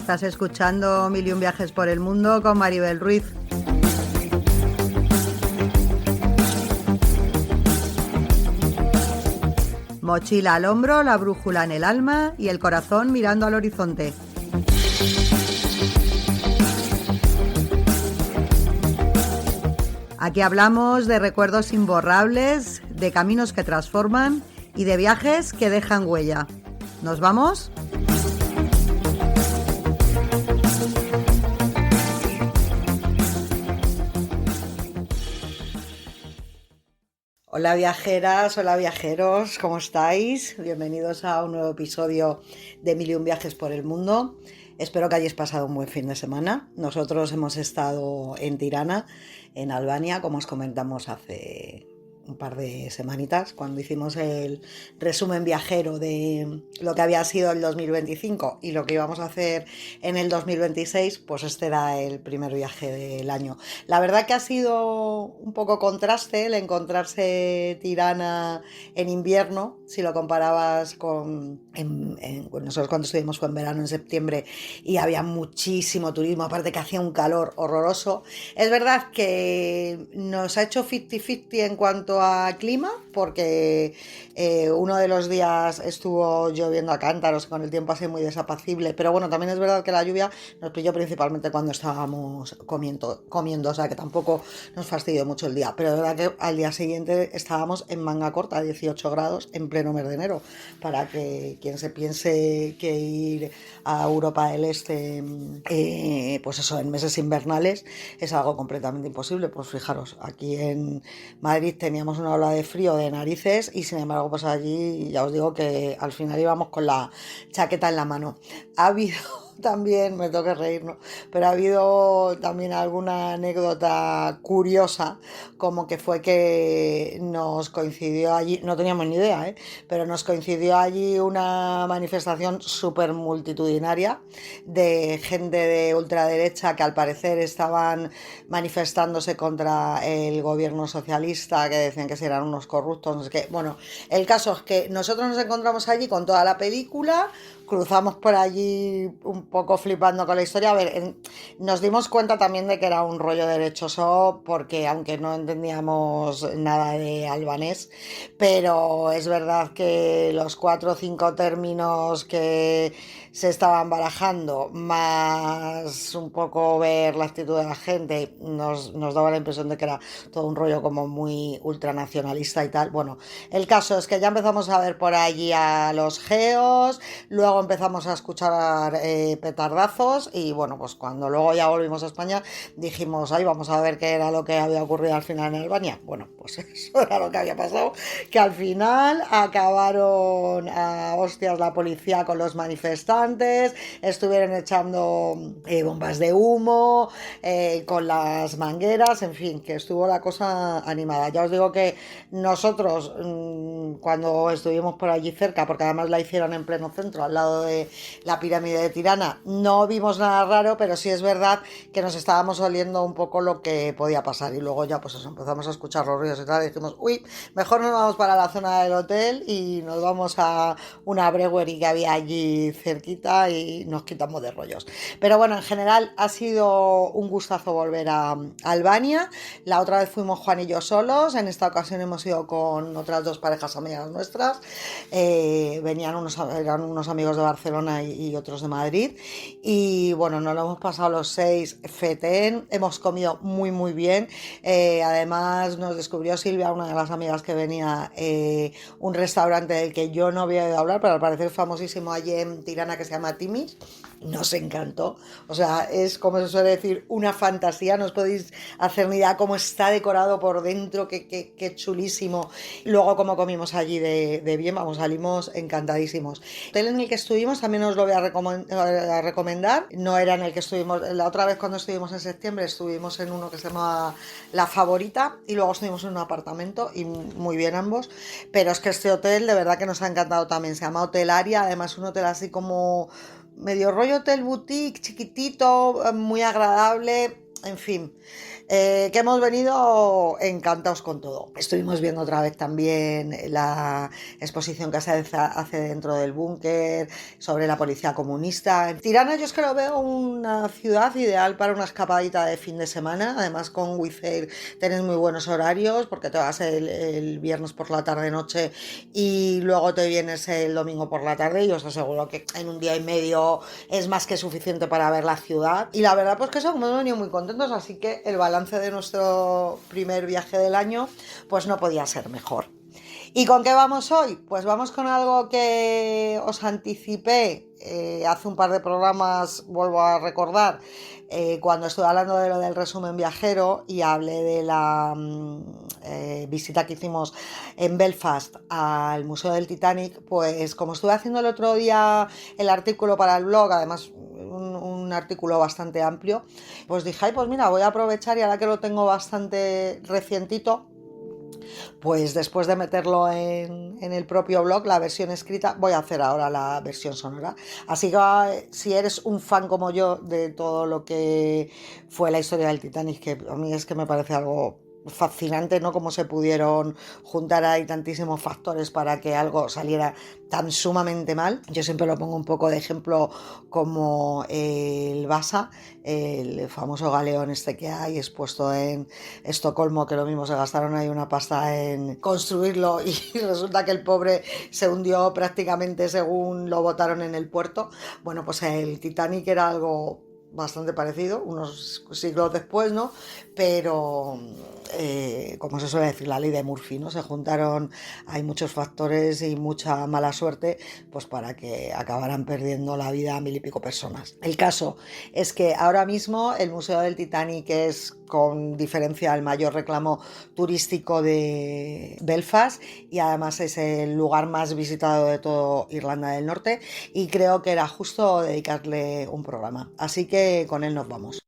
Estás escuchando Mil y un viajes por el mundo con Maribel Ruiz. Mochila al hombro, la brújula en el alma y el corazón mirando al horizonte. Aquí hablamos de recuerdos imborrables, de caminos que transforman y de viajes que dejan huella. ¿Nos vamos? Hola viajeras, hola viajeros, ¿cómo estáis? Bienvenidos a un nuevo episodio de Mil y un viajes por el mundo. Espero que hayáis pasado un buen fin de semana. Nosotros hemos estado en Tirana, en Albania, como os comentamos hace un par de semanitas, cuando hicimos el resumen viajero de lo que había sido el 2025 y lo que íbamos a hacer en el 2026, pues este era el primer viaje del año. La verdad que ha sido un poco contraste el encontrarse Tirana en invierno, si lo comparabas con nosotros cuando estuvimos fue en verano, en septiembre, y había muchísimo turismo, aparte que hacía un calor horroroso. Es verdad que nos ha hecho 50-50 en cuanto a clima, porque uno de los días estuvo lloviendo a cántaros, con el tiempo así muy desapacible, pero bueno, también es verdad que la lluvia nos pilló principalmente cuando estábamos comiendo, o sea que tampoco nos fastidió mucho el día, pero de verdad que al día siguiente estábamos en manga corta, 18 grados en pleno mes de enero, para que quien se piense que ir a Europa del Este, pues eso, en meses invernales es algo completamente imposible. Pues fijaros, aquí en Madrid teníamos una ola de frío de narices y sin embargo pues allí ya os digo que al final íbamos con la chaqueta en la mano. Ha habido también, me toca reír, ¿no? Pero ha habido también alguna anécdota curiosa, como que fue que nos coincidió allí, no teníamos ni idea, pero nos coincidió allí una manifestación súper multitudinaria de gente de ultraderecha que al parecer estaban manifestándose contra el gobierno socialista, que decían que eran unos corruptos, no sé qué. Bueno, el caso es que nosotros nos encontramos allí con toda la película, cruzamos por allí un poco flipando con la historia. A ver, nos dimos cuenta también de que era un rollo derechoso, porque aunque no entendíamos nada de albanés, pero es verdad que los 4 o 5 términos que se estaban barajando, más un poco ver la actitud de la gente, nos daba la impresión de que era todo un rollo como muy ultranacionalista y tal. Bueno, el caso es que ya empezamos a ver por allí a los geos, luego empezamos a escuchar petardazos y bueno, pues cuando luego ya volvimos a España dijimos, ay, vamos a ver qué era lo que había ocurrido al final en Albania. Bueno, pues eso era lo que había pasado, que al final acabaron a hostias la policía con los manifestantes, estuvieron echando bombas de humo, con las mangueras, en fin, que estuvo la cosa animada. Ya os digo que nosotros cuando estuvimos por allí cerca, porque además la hicieron en pleno centro, al lado de la pirámide de Tirana, no vimos nada raro, pero sí es verdad que nos estábamos oliendo un poco lo que podía pasar, y luego ya pues eso, empezamos a escuchar los ruidos y tal, y dijimos, uy, mejor nos vamos para la zona del hotel y nos vamos a una brewery que había allí cerquita y nos quitamos de rollos. Pero bueno, en general ha sido un gustazo volver a Albania. La otra vez fuimos Juan y yo solos, en esta ocasión hemos ido con otras 2 parejas amigas nuestras, eran unos amigos de Barcelona y otros de Madrid, y bueno, nos lo hemos pasado los 6 fetén, hemos comido muy muy bien. Además nos descubrió Silvia, una de las amigas que venía, un restaurante del que yo no había oído hablar, pero al parecer famosísimo allí en Tirana, que se llama Timis. Nos encantó, o sea, es como se suele decir, una fantasía, no os podéis hacer ni idea cómo está decorado por dentro, qué chulísimo. Luego como comimos allí de bien, vamos, salimos encantadísimos. El hotel en el que estuvimos también os lo voy a recomendar, no era en el que estuvimos, la otra vez cuando estuvimos en septiembre estuvimos en uno que se llama La Favorita y luego estuvimos en un apartamento y muy bien ambos, pero es que este hotel de verdad que nos ha encantado también, se llama Hotel Aria, además un hotel así como medio rollo hotel boutique, chiquitito, muy agradable. en fin, que hemos venido encantados con todo. Estuvimos viendo otra vez también la exposición que se hace dentro del búnker sobre la policía comunista. Tirana yo es que lo veo una ciudad ideal para una escapadita de fin de semana. Además con Wizz Air tenés muy buenos horarios porque te vas el viernes por la tarde-noche y luego te vienes el domingo por la tarde y os aseguro que en un día y medio es más que suficiente para ver la ciudad. Y la verdad pues que eso, hemos venido muy contentos, así que el balance de nuestro primer viaje del año pues no podía ser mejor. ¿Y con qué vamos hoy? Pues vamos con algo que os anticipé hace un par de programas, vuelvo a recordar, cuando estuve hablando de lo del resumen viajero y hablé de la visita que hicimos en Belfast al Museo del Titanic. Pues como estuve haciendo el otro día el artículo para el blog, además un artículo bastante amplio, pues dije, ay, pues mira, voy a aprovechar y ahora que lo tengo bastante recientito, pues después de meterlo en el propio blog, la versión escrita, voy a hacer ahora la versión sonora. Así que si eres un fan como yo de todo lo que fue la historia del Titanic, que a mí es que me parece algo fascinante, ¿no? Cómo se pudieron juntar ahí tantísimos factores para que algo saliera tan sumamente mal. Yo siempre lo pongo un poco de ejemplo como el Vasa, el famoso galeón este que hay expuesto en Estocolmo, que lo mismo se gastaron ahí una pasta en construirlo y resulta que el pobre se hundió prácticamente según lo botaron en el puerto. Bueno, pues el Titanic era algo bastante parecido, unos siglos después, ¿no? Pero como se suele decir, la ley de Murphy, ¿no? Se juntaron, hay muchos factores y mucha mala suerte, pues para que acabaran perdiendo la vida a 1000 y pico personas. El caso es que ahora mismo el Museo del Titanic es con diferencia el mayor reclamo turístico de Belfast y además es el lugar más visitado de todo Irlanda del Norte y creo que era justo dedicarle un programa. Así que con él nos vamos.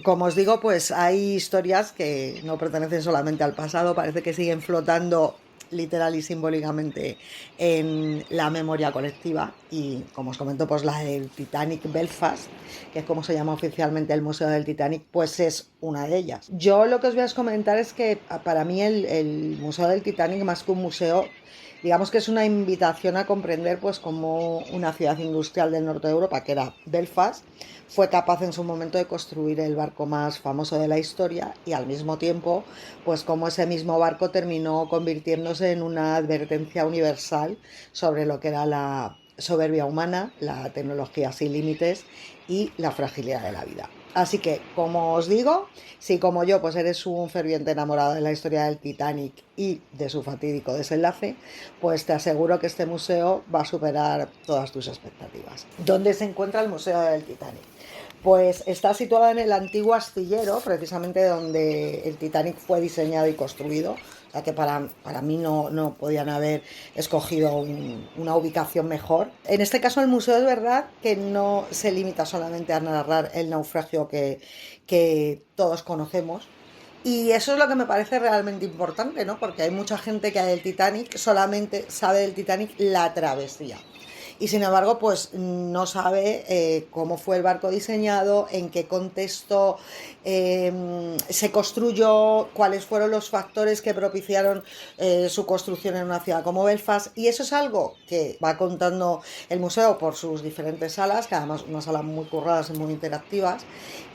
Como os digo, pues hay historias que no pertenecen solamente al pasado, parece que siguen flotando literal y simbólicamente en la memoria colectiva y como os comento pues la del Titanic Belfast, que es como se llama oficialmente el Museo del Titanic, pues es una de ellas. Yo lo que os voy a comentar es que para mí el Museo del Titanic, más que un museo, digamos que es una invitación a comprender pues cómo una ciudad industrial del norte de Europa, que era Belfast, fue capaz en su momento de construir el barco más famoso de la historia y al mismo tiempo pues cómo ese mismo barco terminó convirtiéndose en una advertencia universal sobre lo que era la soberbia humana, la tecnología sin límites y la fragilidad de la vida. Así que, como os digo, si como yo pues eres un ferviente enamorado de la historia del Titanic y de su fatídico desenlace, pues te aseguro que este museo va a superar todas tus expectativas. ¿Dónde se encuentra el Museo del Titanic? Pues está situada en el antiguo astillero, precisamente donde el Titanic fue diseñado y construido. O sea que para mí no podían haber escogido una ubicación mejor. En este caso el museo es verdad que no se limita solamente a narrar el naufragio que todos conocemos. Y eso es lo que me parece realmente importante, ¿no? Porque hay mucha gente que del Titanic solamente sabe del Titanic la travesía y sin embargo pues no sabe cómo fue el barco diseñado, en qué contexto se construyó, cuáles fueron los factores que propiciaron su construcción en una ciudad como Belfast, y eso es algo que va contando el museo por sus diferentes salas, que además unas salas muy curradas y muy interactivas,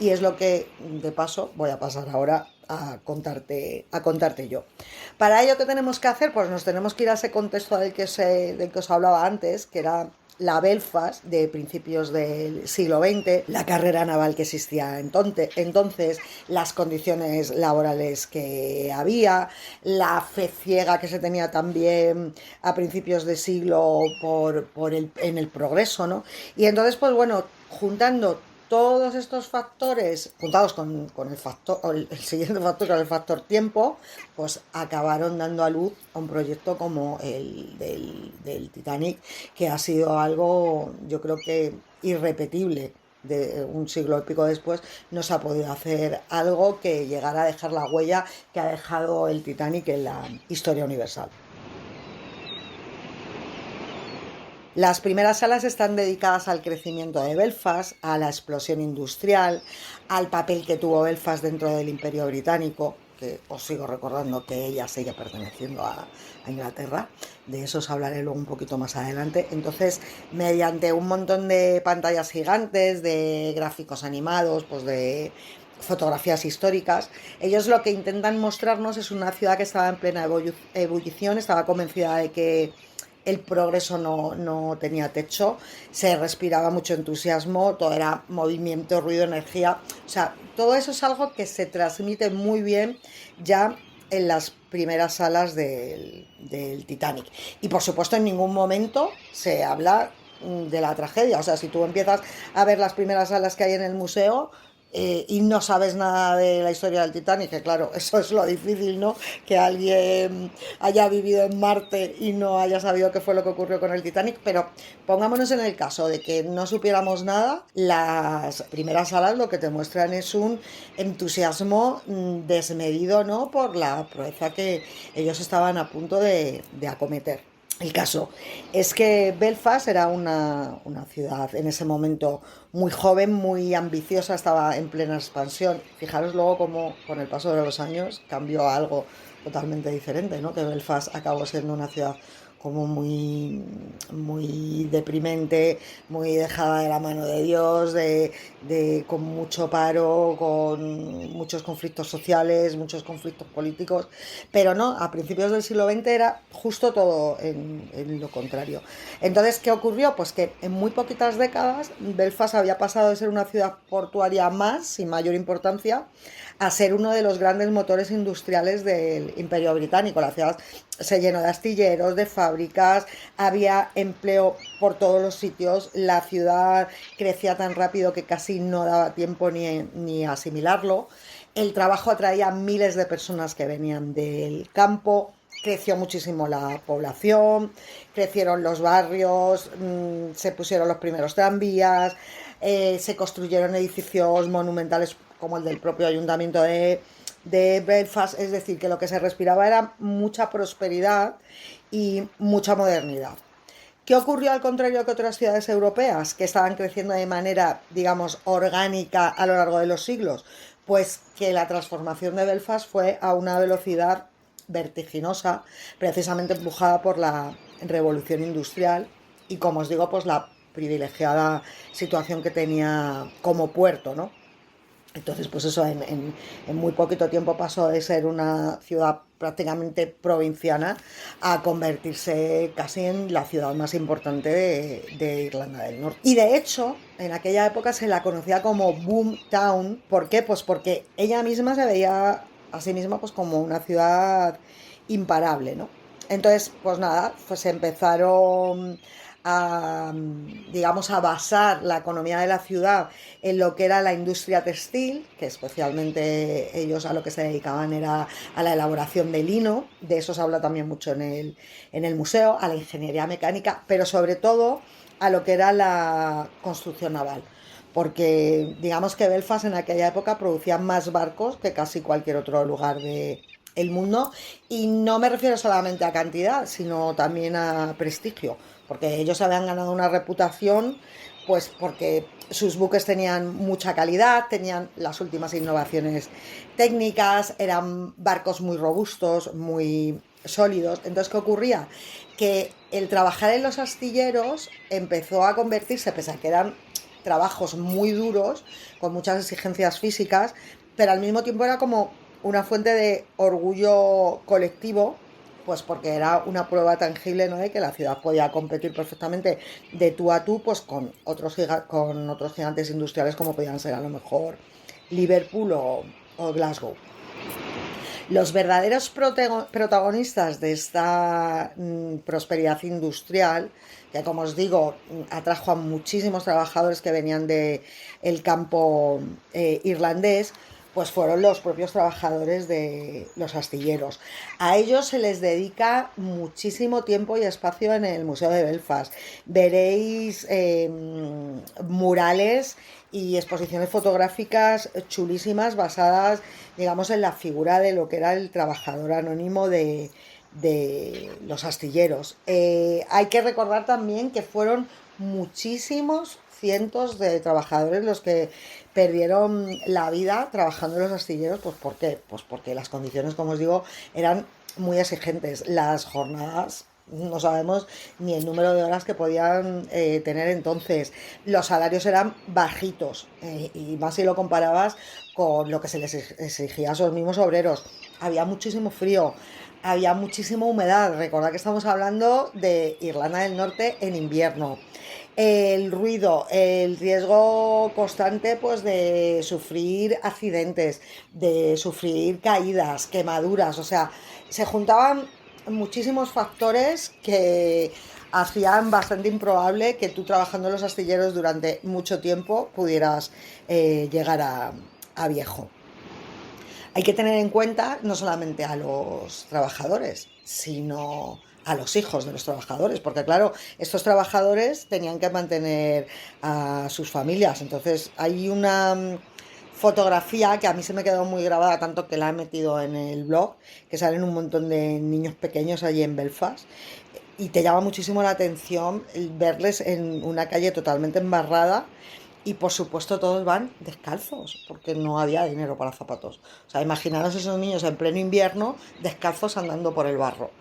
y es lo que de paso voy a pasar ahora a contarte yo. Para ello, ¿qué tenemos que hacer? Pues nos tenemos que ir a ese contexto del que os hablaba antes, que era la Belfast de principios del siglo XX, la carrera naval que existía entonces, las condiciones laborales que había, la fe ciega que se tenía también a principios de siglo en el progreso, ¿no? Y entonces, pues bueno, juntando todos estos factores, juntados con el siguiente factor, con el factor tiempo, pues acabaron dando a luz a un proyecto como el del Titanic, que ha sido algo, yo creo que irrepetible. De un siglo y pico después no se ha podido hacer algo que llegara a dejar la huella que ha dejado el Titanic en la historia universal. Las primeras salas están dedicadas al crecimiento de Belfast, a la explosión industrial, al papel que tuvo Belfast dentro del Imperio Británico, que os sigo recordando que ella sigue perteneciendo a Inglaterra. De eso os hablaré luego un poquito más adelante. Entonces, mediante un montón de pantallas gigantes, de gráficos animados, pues de fotografías históricas, ellos lo que intentan mostrarnos es una ciudad que estaba en plena ebullición, estaba convencida de que el progreso no tenía techo, se respiraba mucho entusiasmo, todo era movimiento, ruido, energía, o sea, todo eso es algo que se transmite muy bien ya en las primeras salas del Titanic. Y por supuesto en ningún momento se habla de la tragedia, o sea, si tú empiezas a ver las primeras salas que hay en el museo, y no sabes nada de la historia del Titanic, que claro, eso es lo difícil, ¿no? Que alguien haya vivido en Marte y no haya sabido qué fue lo que ocurrió con el Titanic, pero pongámonos en el caso de que no supiéramos nada, las primeras salas lo que te muestran es un entusiasmo desmedido, ¿no? Por la proeza que ellos estaban a punto de acometer. El caso es que Belfast era una ciudad en ese momento muy joven, muy ambiciosa, estaba en plena expansión. Fijaros luego cómo con el paso de los años cambió a algo totalmente diferente, ¿no? Que Belfast acabó siendo una ciudad como muy deprimente, muy dejada de la mano de Dios, con mucho paro, con muchos conflictos sociales, muchos conflictos políticos, pero no, a principios del siglo XX era justo todo en lo contrario. Entonces, ¿qué ocurrió? Pues que en muy poquitas décadas Belfast había pasado de ser una ciudad portuaria más, sin mayor importancia, a ser uno de los grandes motores industriales del Imperio Británico. La ciudad se llenó de astilleros, de fábricas, había empleo por todos los sitios, la ciudad crecía tan rápido que casi no daba tiempo ni asimilarlo. El trabajo atraía a miles de personas que venían del campo, creció muchísimo la población, crecieron los barrios, se pusieron los primeros tranvías, se construyeron edificios monumentales como el del propio ayuntamiento de Belfast, es decir, que lo que se respiraba era mucha prosperidad y mucha modernidad. ¿Qué ocurrió al contrario que otras ciudades europeas que estaban creciendo de manera, digamos, orgánica a lo largo de los siglos? Pues que la transformación de Belfast fue a una velocidad vertiginosa, precisamente empujada por la revolución industrial y, como os digo, pues la privilegiada situación que tenía como puerto, ¿no? Entonces, pues eso, en muy poquito tiempo pasó de ser una ciudad prácticamente provinciana a convertirse casi en la ciudad más importante de Irlanda del Norte. Y de hecho, en aquella época se la conocía como Boom Town. ¿Por qué? Pues porque ella misma se veía a sí misma pues como una ciudad imparable, ¿no? Entonces, pues nada, pues empezaron a, digamos, a basar la economía de la ciudad en lo que era la industria textil, que especialmente ellos a lo que se dedicaban era a la elaboración de lino, de eso se habla también mucho en el museo, a la ingeniería mecánica, pero sobre todo a lo que era la construcción naval. Porque digamos que Belfast en aquella época producía más barcos que casi cualquier otro lugar del mundo, y no me refiero solamente a cantidad, sino también a prestigio, porque ellos habían ganado una reputación, pues porque sus buques tenían mucha calidad, tenían las últimas innovaciones técnicas, eran barcos muy robustos, muy sólidos. Entonces, ¿qué ocurría? Que el trabajar en los astilleros empezó a convertirse, pese a que eran trabajos muy duros, con muchas exigencias físicas, pero al mismo tiempo era como una fuente de orgullo colectivo, pues porque era una prueba tangible, ¿no?, de que la ciudad podía competir perfectamente de tú a tú pues con otros gigantes industriales como podían ser a lo mejor Liverpool o Glasgow. Los verdaderos protagonistas de esta prosperidad industrial, que como os digo, atrajo a muchísimos trabajadores que venían del campo irlandés, pues fueron los propios trabajadores de los astilleros. A ellos se les dedica muchísimo tiempo y espacio en el Museo de Belfast. Veréis murales y exposiciones fotográficas chulísimas basadas, digamos, en la figura de lo que era el trabajador anónimo de los astilleros. Hay que recordar también que fueron muchísimos cientos de trabajadores los que perdieron la vida trabajando en los astilleros. Pues ¿por qué? Pues porque las condiciones, como os digo, eran muy exigentes. Las jornadas, no sabemos ni el número de horas que podían tener entonces. Los salarios eran bajitos, y más si lo comparabas con lo que se les exigía a esos mismos obreros. Había muchísimo frío, había muchísima humedad. Recordad que estamos hablando de Irlanda del Norte en invierno. El ruido, el riesgo constante pues de sufrir accidentes, de sufrir caídas, quemaduras, o sea, se juntaban muchísimos factores que hacían bastante improbable que tú, trabajando en los astilleros durante mucho tiempo, pudieras llegar a viejo. Hay que tener en cuenta no solamente a los trabajadores, sino a los hijos de los trabajadores, porque claro, estos trabajadores tenían que mantener a sus familias. Entonces hay una fotografía que a mí se me quedó muy grabada, tanto que la he metido en el blog, que salen un montón de niños pequeños allí en Belfast, y te llama muchísimo la atención verles en una calle totalmente embarrada, y por supuesto todos van descalzos, porque no había dinero para zapatos. O sea, imaginaros esos niños en pleno invierno, descalzos, andando por el barro.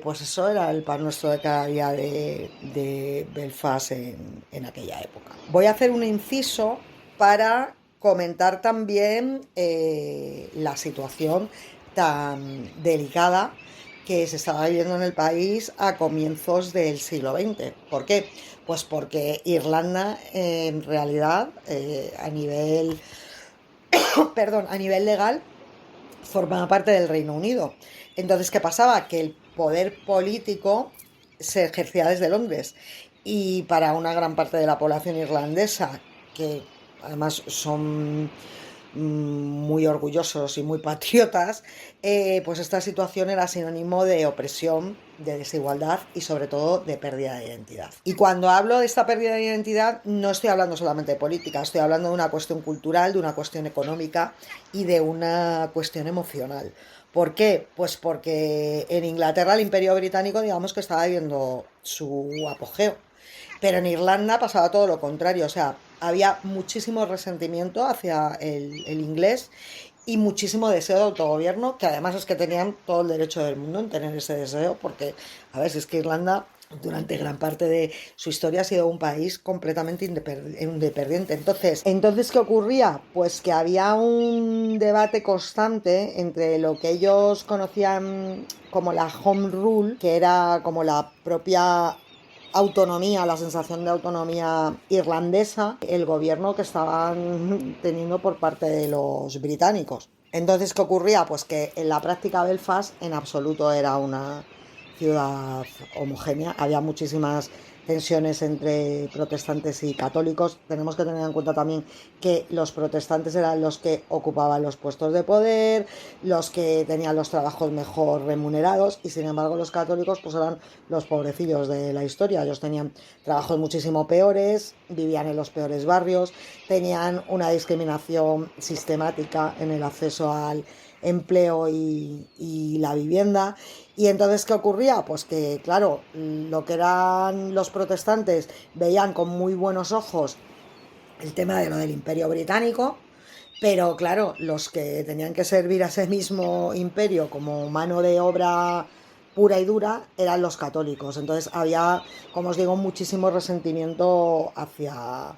Pues eso era el pan nuestro de cada día de Belfast en aquella época. Voy a hacer un inciso para comentar también la situación tan delicada que se estaba viviendo en el país a comienzos del siglo XX. ¿Por qué? Pues porque Irlanda, en realidad, a nivel, perdón, a nivel legal, formaba parte del Reino Unido. Entonces, ¿qué pasaba? Que el poder político se ejercía desde Londres, y para una gran parte de la población irlandesa, que además son muy orgullosos y muy patriotas, pues esta situación era sinónimo de opresión, de desigualdad y sobre todo de pérdida de identidad. Y cuando hablo de esta pérdida de identidad, no estoy hablando solamente de política, estoy hablando de una cuestión cultural, de una cuestión económica y de una cuestión emocional. ¿Por qué? Pues porque en Inglaterra el Imperio Británico, digamos que estaba viviendo su apogeo, pero en Irlanda pasaba todo lo contrario. O sea, había muchísimo resentimiento hacia el inglés y muchísimo deseo de autogobierno, que además es que tenían todo el derecho del mundo en tener ese deseo, porque, a ver, si es que Irlanda durante gran parte de su historia ha sido un país completamente independiente. Entonces, ¿qué ocurría? Pues que había un debate constante entre lo que ellos conocían como la Home Rule, que era como la propia autonomía, la sensación de autonomía irlandesa, el gobierno que estaban teniendo por parte de los británicos. Entonces, ¿qué ocurría? Pues que en la práctica Belfast en absoluto era una ciudad homogénea, había muchísimas tensiones entre protestantes y católicos. Tenemos que tener en cuenta también que los protestantes eran los que ocupaban los puestos de poder, los que tenían los trabajos mejor remunerados, y sin embargo los católicos pues eran los pobrecillos de la historia. Ellos tenían trabajos muchísimo peores, vivían en los peores barrios, tenían una discriminación sistemática en el acceso al empleo y la vivienda. Y entonces, ¿qué ocurría? Pues que, claro, lo que eran los protestantes veían con muy buenos ojos el tema de lo del Imperio Británico, pero claro, los que tenían que servir a ese mismo imperio como mano de obra pura y dura eran los católicos. Entonces había, como os digo, muchísimo resentimiento hacia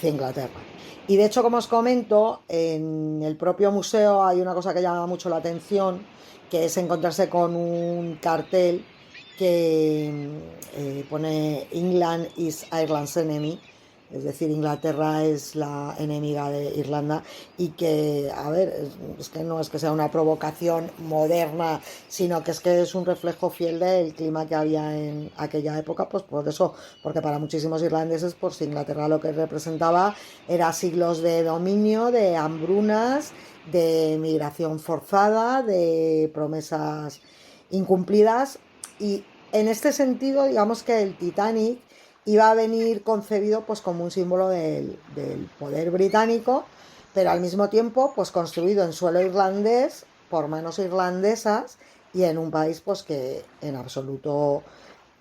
Inglaterra. Y de hecho, como os comento, en el propio museo hay una cosa que llama mucho la atención, que es encontrarse con un cartel que pone England is Ireland's enemy, es decir, Inglaterra es la enemiga de Irlanda, y que, a ver, es que no es que sea una provocación moderna, sino que es un reflejo fiel del clima que había en aquella época. Pues por eso, porque para muchísimos irlandeses, pues Inglaterra lo que representaba era siglos de dominio, de hambrunas, de migración forzada, de promesas incumplidas. Y en este sentido, digamos que el Titanic iba a venir concebido pues como un símbolo del poder británico, pero al mismo tiempo pues construido en suelo irlandés por manos irlandesas y en un país pues que en absoluto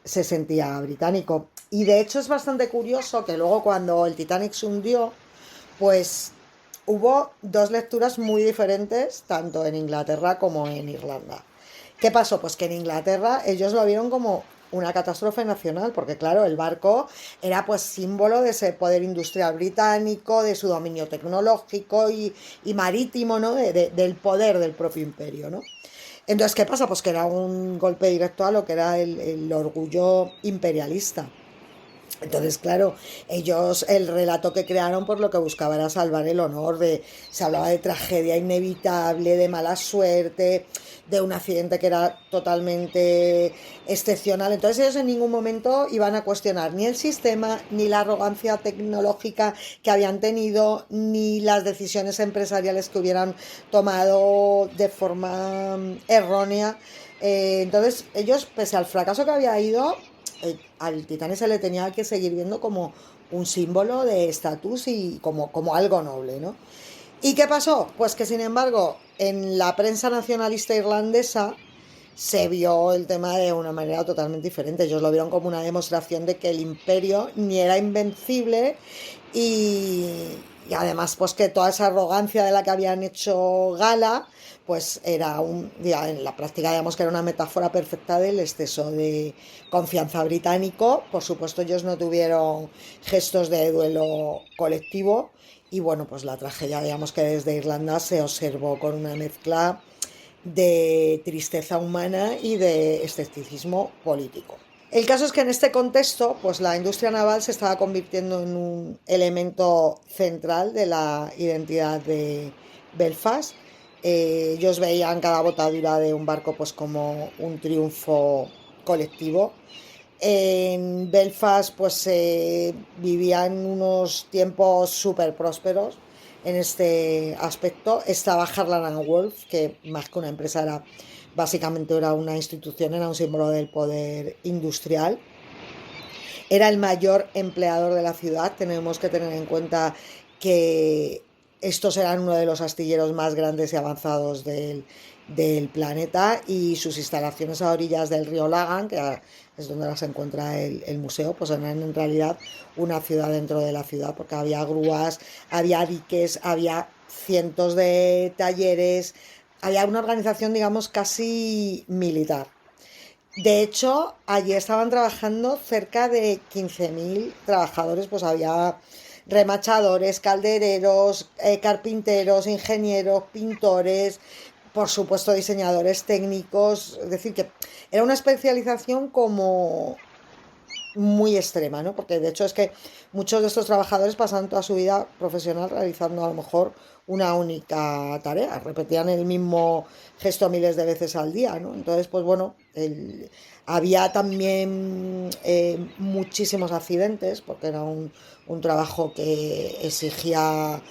se sentía británico. Y de hecho es bastante curioso que luego cuando el Titanic se hundió, pues hubo dos lecturas muy diferentes, tanto en Inglaterra como en Irlanda. ¿Qué pasó? Pues que en Inglaterra ellos lo vieron como una catástrofe nacional, porque claro, el barco era pues símbolo de ese poder industrial británico, de su dominio tecnológico y marítimo, ¿no? Del poder del propio imperio, ¿no? Entonces, ¿qué pasa? Pues que era un golpe directo a lo que era el orgullo imperialista. Entonces, claro, ellos, el relato que crearon, por lo que buscaba era salvar el honor, se hablaba de tragedia inevitable, de mala suerte, de un accidente que era totalmente excepcional. Entonces ellos en ningún momento iban a cuestionar ni el sistema, ni la arrogancia tecnológica que habían tenido, ni las decisiones empresariales que hubieran tomado de forma errónea. Entonces ellos, pese al fracaso que había ido, al Titanic se le tenía que seguir viendo como un símbolo de estatus y como algo noble, ¿no? ¿Y qué pasó? Pues que sin embargo en la prensa nacionalista irlandesa se vio el tema de una manera totalmente diferente. Ellos lo vieron como una demostración de que el imperio ni era invencible y, y además pues que toda esa arrogancia de la que habían hecho gala pues era en la práctica digamos que era una metáfora perfecta del exceso de confianza británico. Por supuesto ellos no tuvieron gestos de duelo colectivo y bueno pues la tragedia digamos que desde Irlanda se observó con una mezcla de tristeza humana y de escepticismo político. El caso es que en este contexto, pues la industria naval se estaba convirtiendo en un elemento central de la identidad de Belfast. Ellos veían cada botadura de un barco pues como un triunfo colectivo. En Belfast pues se vivían unos tiempos súper prósperos en este aspecto. Estaba Harland and Wolff, que más que una empresa era básicamente era una institución, era un símbolo del poder industrial. Era el mayor empleador de la ciudad. Tenemos que tener en cuenta que estos eran uno de los astilleros más grandes y avanzados del planeta y sus instalaciones a orillas del río Lagan, que es donde se encuentra el museo, pues eran en realidad una ciudad dentro de la ciudad, porque había grúas, había diques, había cientos de talleres, había una organización, digamos, casi militar. De hecho, allí estaban trabajando cerca de 15.000 trabajadores, pues había remachadores, caldereros, carpinteros, ingenieros, pintores, por supuesto diseñadores técnicos, es decir, que era una especialización como muy extrema, ¿no? Porque de hecho es que muchos de estos trabajadores pasan toda su vida profesional realizando a lo mejor una única tarea, repetían el mismo gesto miles de veces al día, ¿no? Entonces, pues bueno, había también muchísimos accidentes, porque era un trabajo que exigía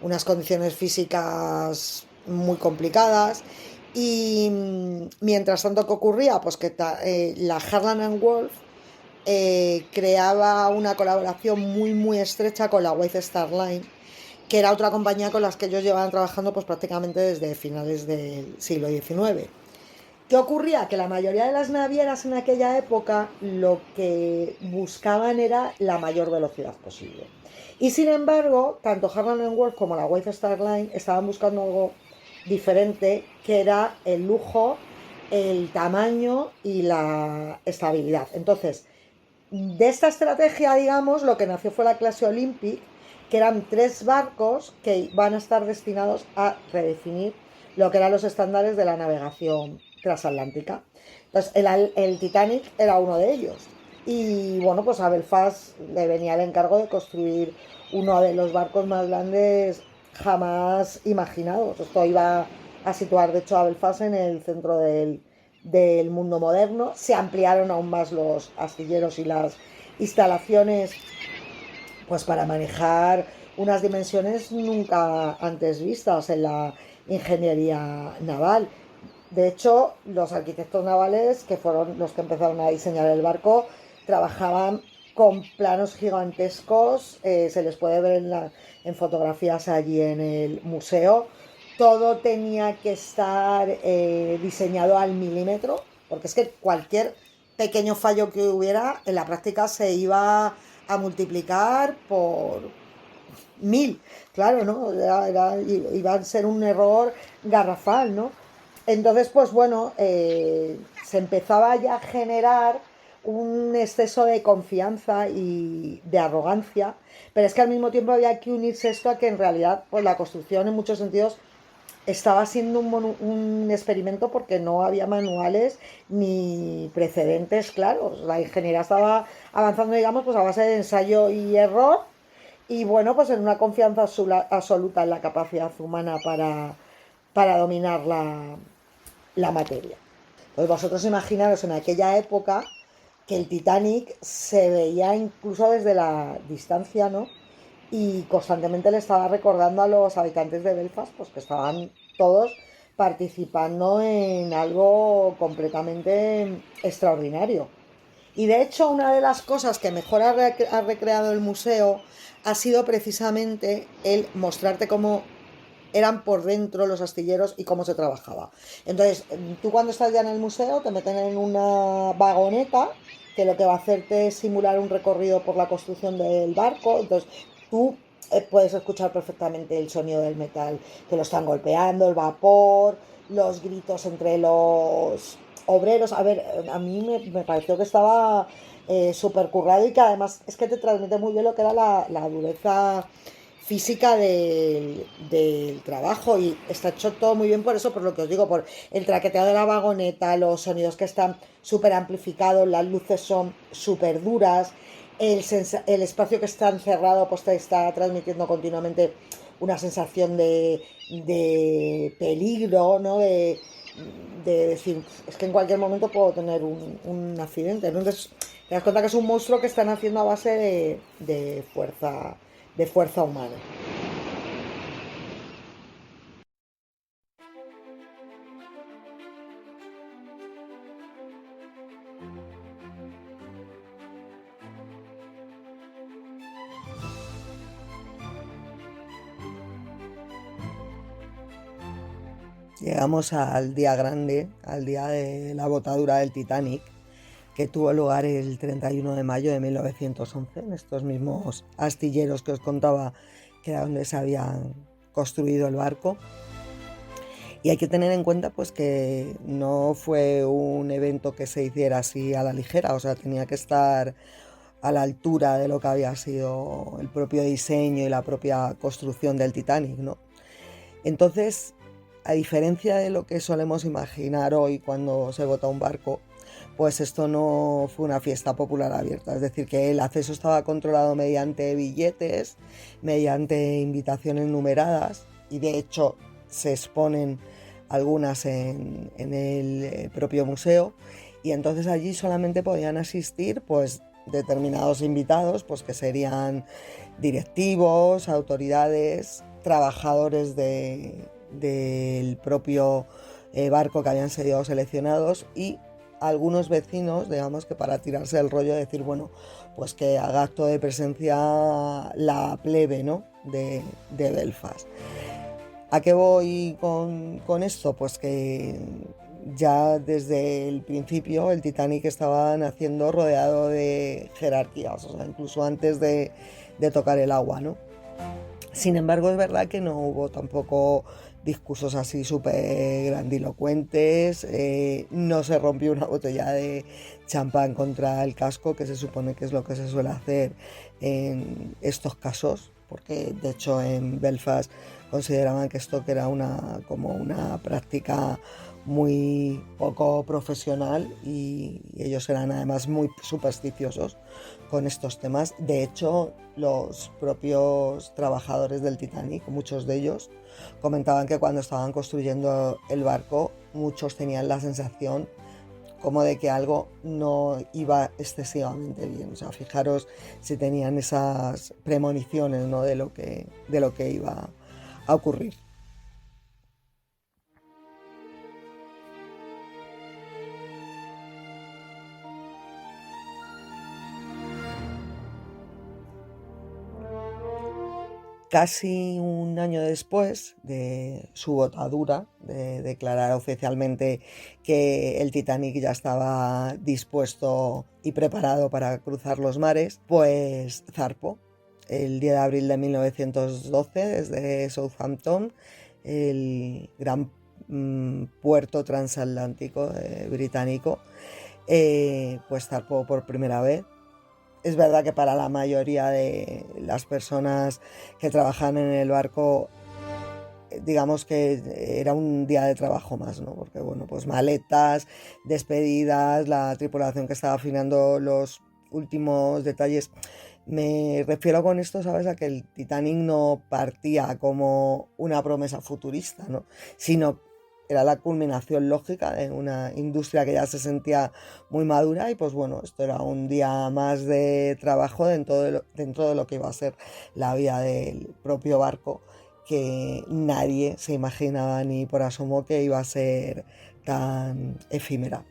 unas condiciones físicas muy complicadas. Y mientras tanto, ¿qué ocurría? Pues que la Harland and Wolff creaba una colaboración muy estrecha con la White Star Line, que era otra compañía con las que ellos llevaban trabajando pues prácticamente desde finales del siglo XIX. ¿Qué ocurría? Que la mayoría de las navieras en aquella época lo que buscaban era la mayor velocidad posible. Y sin embargo, tanto Harland and Wolff como la White Star Line estaban buscando algo diferente, que era el lujo, el tamaño y la estabilidad. Entonces, de esta estrategia, digamos, lo que nació fue la clase Olympic, que eran 3 barcos que van a estar destinados a redefinir lo que eran los estándares de la navegación transatlántica. Entonces, el Titanic era uno de ellos. Y bueno, pues a Belfast le venía el encargo de construir uno de los barcos más grandes jamás imaginados. Esto iba a situar, de hecho, a Belfast en el centro del mundo moderno. Se ampliaron aún más los astilleros y las instalaciones pues para manejar unas dimensiones nunca antes vistas en la ingeniería naval. De hecho, los arquitectos navales, que fueron los que empezaron a diseñar el barco, trabajaban con planos gigantescos, se les puede ver en fotografías allí en el museo, todo tenía que estar diseñado al milímetro, porque es que cualquier pequeño fallo que hubiera en la práctica se iba a multiplicar por 1000, claro, ¿no? Iba a ser un error garrafal, ¿no? Entonces, pues bueno, se empezaba ya a generar un exceso de confianza y de arrogancia, pero es que al mismo tiempo había que unirse esto a que en realidad pues la construcción en muchos sentidos estaba siendo un experimento porque no había manuales ni precedentes claros. La ingeniería estaba avanzando, digamos, pues a base de ensayo y error y bueno, pues en una confianza absoluta en la capacidad humana para dominar la materia. Pues vosotros imaginaros en aquella época que el Titanic se veía incluso desde la distancia, ¿no? Y constantemente le estaba recordando a los habitantes de Belfast pues que estaban todos participando en algo completamente extraordinario. Y de hecho una de las cosas que mejor ha recreado el museo ha sido precisamente el mostrarte cómo eran por dentro los astilleros y cómo se trabajaba. Entonces, tú cuando estás ya en el museo te meten en una vagoneta que lo que va a hacerte es simular un recorrido por la construcción del barco. Entonces, tú puedes escuchar perfectamente el sonido del metal que lo están golpeando, el vapor, los gritos entre los obreros. A ver, a mí me pareció que estaba súper currado y que además es que te transmite muy bien lo que era la dureza física del trabajo y está hecho todo muy bien por eso, por lo que os digo, por el traqueteo de la vagoneta, los sonidos que están súper amplificados, las luces son súper duras, el espacio que está encerrado pues te está transmitiendo continuamente una sensación de peligro, ¿no? De decir, es que en cualquier momento puedo tener un accidente, ¿no? Entonces te das cuenta que es un monstruo que están haciendo a base de fuerza humana. Llegamos al día grande, al día de la botadura del Titanic, que tuvo lugar el 31 de mayo de 1911, en estos mismos astilleros que os contaba que era donde se habían construido el barco. Y hay que tener en cuenta pues que no fue un evento que se hiciera así a la ligera, o sea, tenía que estar a la altura de lo que había sido el propio diseño y la propia construcción del Titanic, ¿no? Entonces, a diferencia de lo que solemos imaginar hoy cuando se bota un barco, pues esto no fue una fiesta popular abierta, es decir, que el acceso estaba controlado mediante billetes, mediante invitaciones numeradas y de hecho se exponen algunas en el propio museo y entonces allí solamente podían asistir pues determinados invitados, pues que serían directivos, autoridades, trabajadores del propio barco que habían sido seleccionados y algunos vecinos, digamos que para tirarse el rollo de decir, bueno, pues que haga acto de presencia la plebe, ¿no? de Belfast. ¿A qué voy con esto? Pues que ya desde el principio el Titanic estaba naciendo rodeado de jerarquías, o sea, incluso antes de tocar el agua, ¿no? Sin embargo, es verdad que no hubo tampoco discursos así súper grandilocuentes, no se rompió una botella de champán contra el casco, que se supone que es lo que se suele hacer en estos casos, porque de hecho en Belfast consideraban que esto que era como una práctica muy poco profesional y ellos eran además muy supersticiosos con estos temas. De hecho, los propios trabajadores del Titanic, muchos de ellos, comentaban que cuando estaban construyendo el barco, muchos tenían la sensación como de que algo no iba excesivamente bien. O sea, fijaros si tenían esas premoniciones, ¿no? de lo que iba a ocurrir. Casi un año después de su botadura, de declarar oficialmente que el Titanic ya estaba dispuesto y preparado para cruzar los mares, pues zarpó el 10 de abril de 1912 desde Southampton, el gran puerto transatlántico británico, pues zarpó por primera vez. Es verdad que para la mayoría de las personas que trabajan en el barco, digamos que era un día de trabajo más, ¿no? Porque, bueno, pues maletas, despedidas, la tripulación que estaba afinando los últimos detalles. Me refiero con esto, ¿sabes?, a que el Titanic no partía como una promesa futurista, ¿no? Sino era la culminación lógica de una industria que ya se sentía muy madura y pues bueno, esto era un día más de trabajo dentro de lo que iba a ser la vida del propio barco, que nadie se imaginaba ni por asomo que iba a ser tan efímera.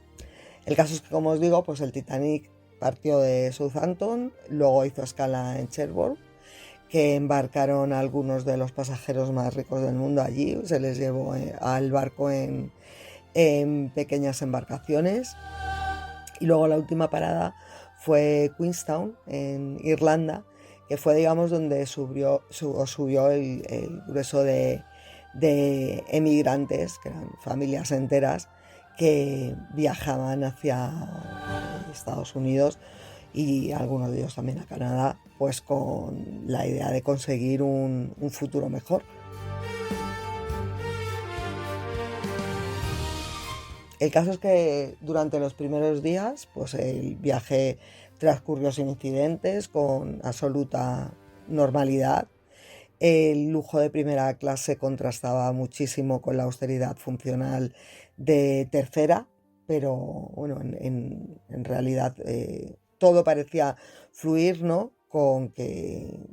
El caso es que, como os digo, pues el Titanic partió de Southampton, luego hizo escala en Cherbourg, que embarcaron a algunos de los pasajeros más ricos del mundo allí, se les llevó al barco en pequeñas embarcaciones, y luego la última parada fue Queenstown, en Irlanda, que fue, digamos, donde subió el grueso de emigrantes, que eran familias enteras, que viajaban hacia Estados Unidos y algunos de ellos también a Canadá, pues con la idea de conseguir un futuro mejor. El caso es que durante los primeros días, pues el viaje transcurrió sin incidentes, con absoluta normalidad. El lujo de primera clase contrastaba muchísimo con la austeridad funcional de tercera, pero bueno, en realidad todo parecía fluir, ¿no?, con que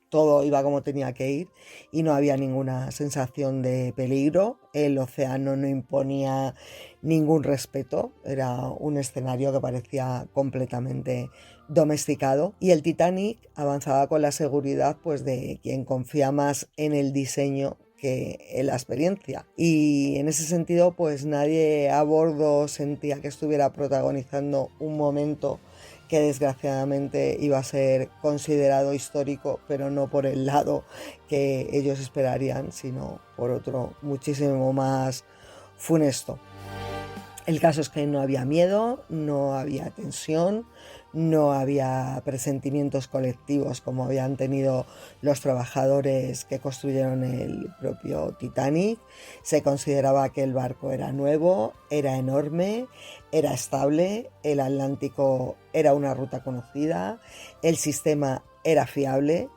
todo iba como tenía que ir y no había ninguna sensación de peligro. El océano no imponía ningún respeto, era un escenario que parecía completamente domesticado, y el Titanic avanzaba con la seguridad, pues, de quien confía más en el diseño que en la experiencia, y en ese sentido pues nadie a bordo sentía que estuviera protagonizando un momento que desgraciadamente iba a ser considerado histórico, pero no por el lado que ellos esperarían, sino por otro muchísimo más funesto. El caso es que no había miedo, no había tensión, no había presentimientos colectivos como habían tenido los trabajadores que construyeron el propio Titanic. Se consideraba que el barco era nuevo, era enorme, era estable, el Atlántico era una ruta conocida, el sistema era fiable,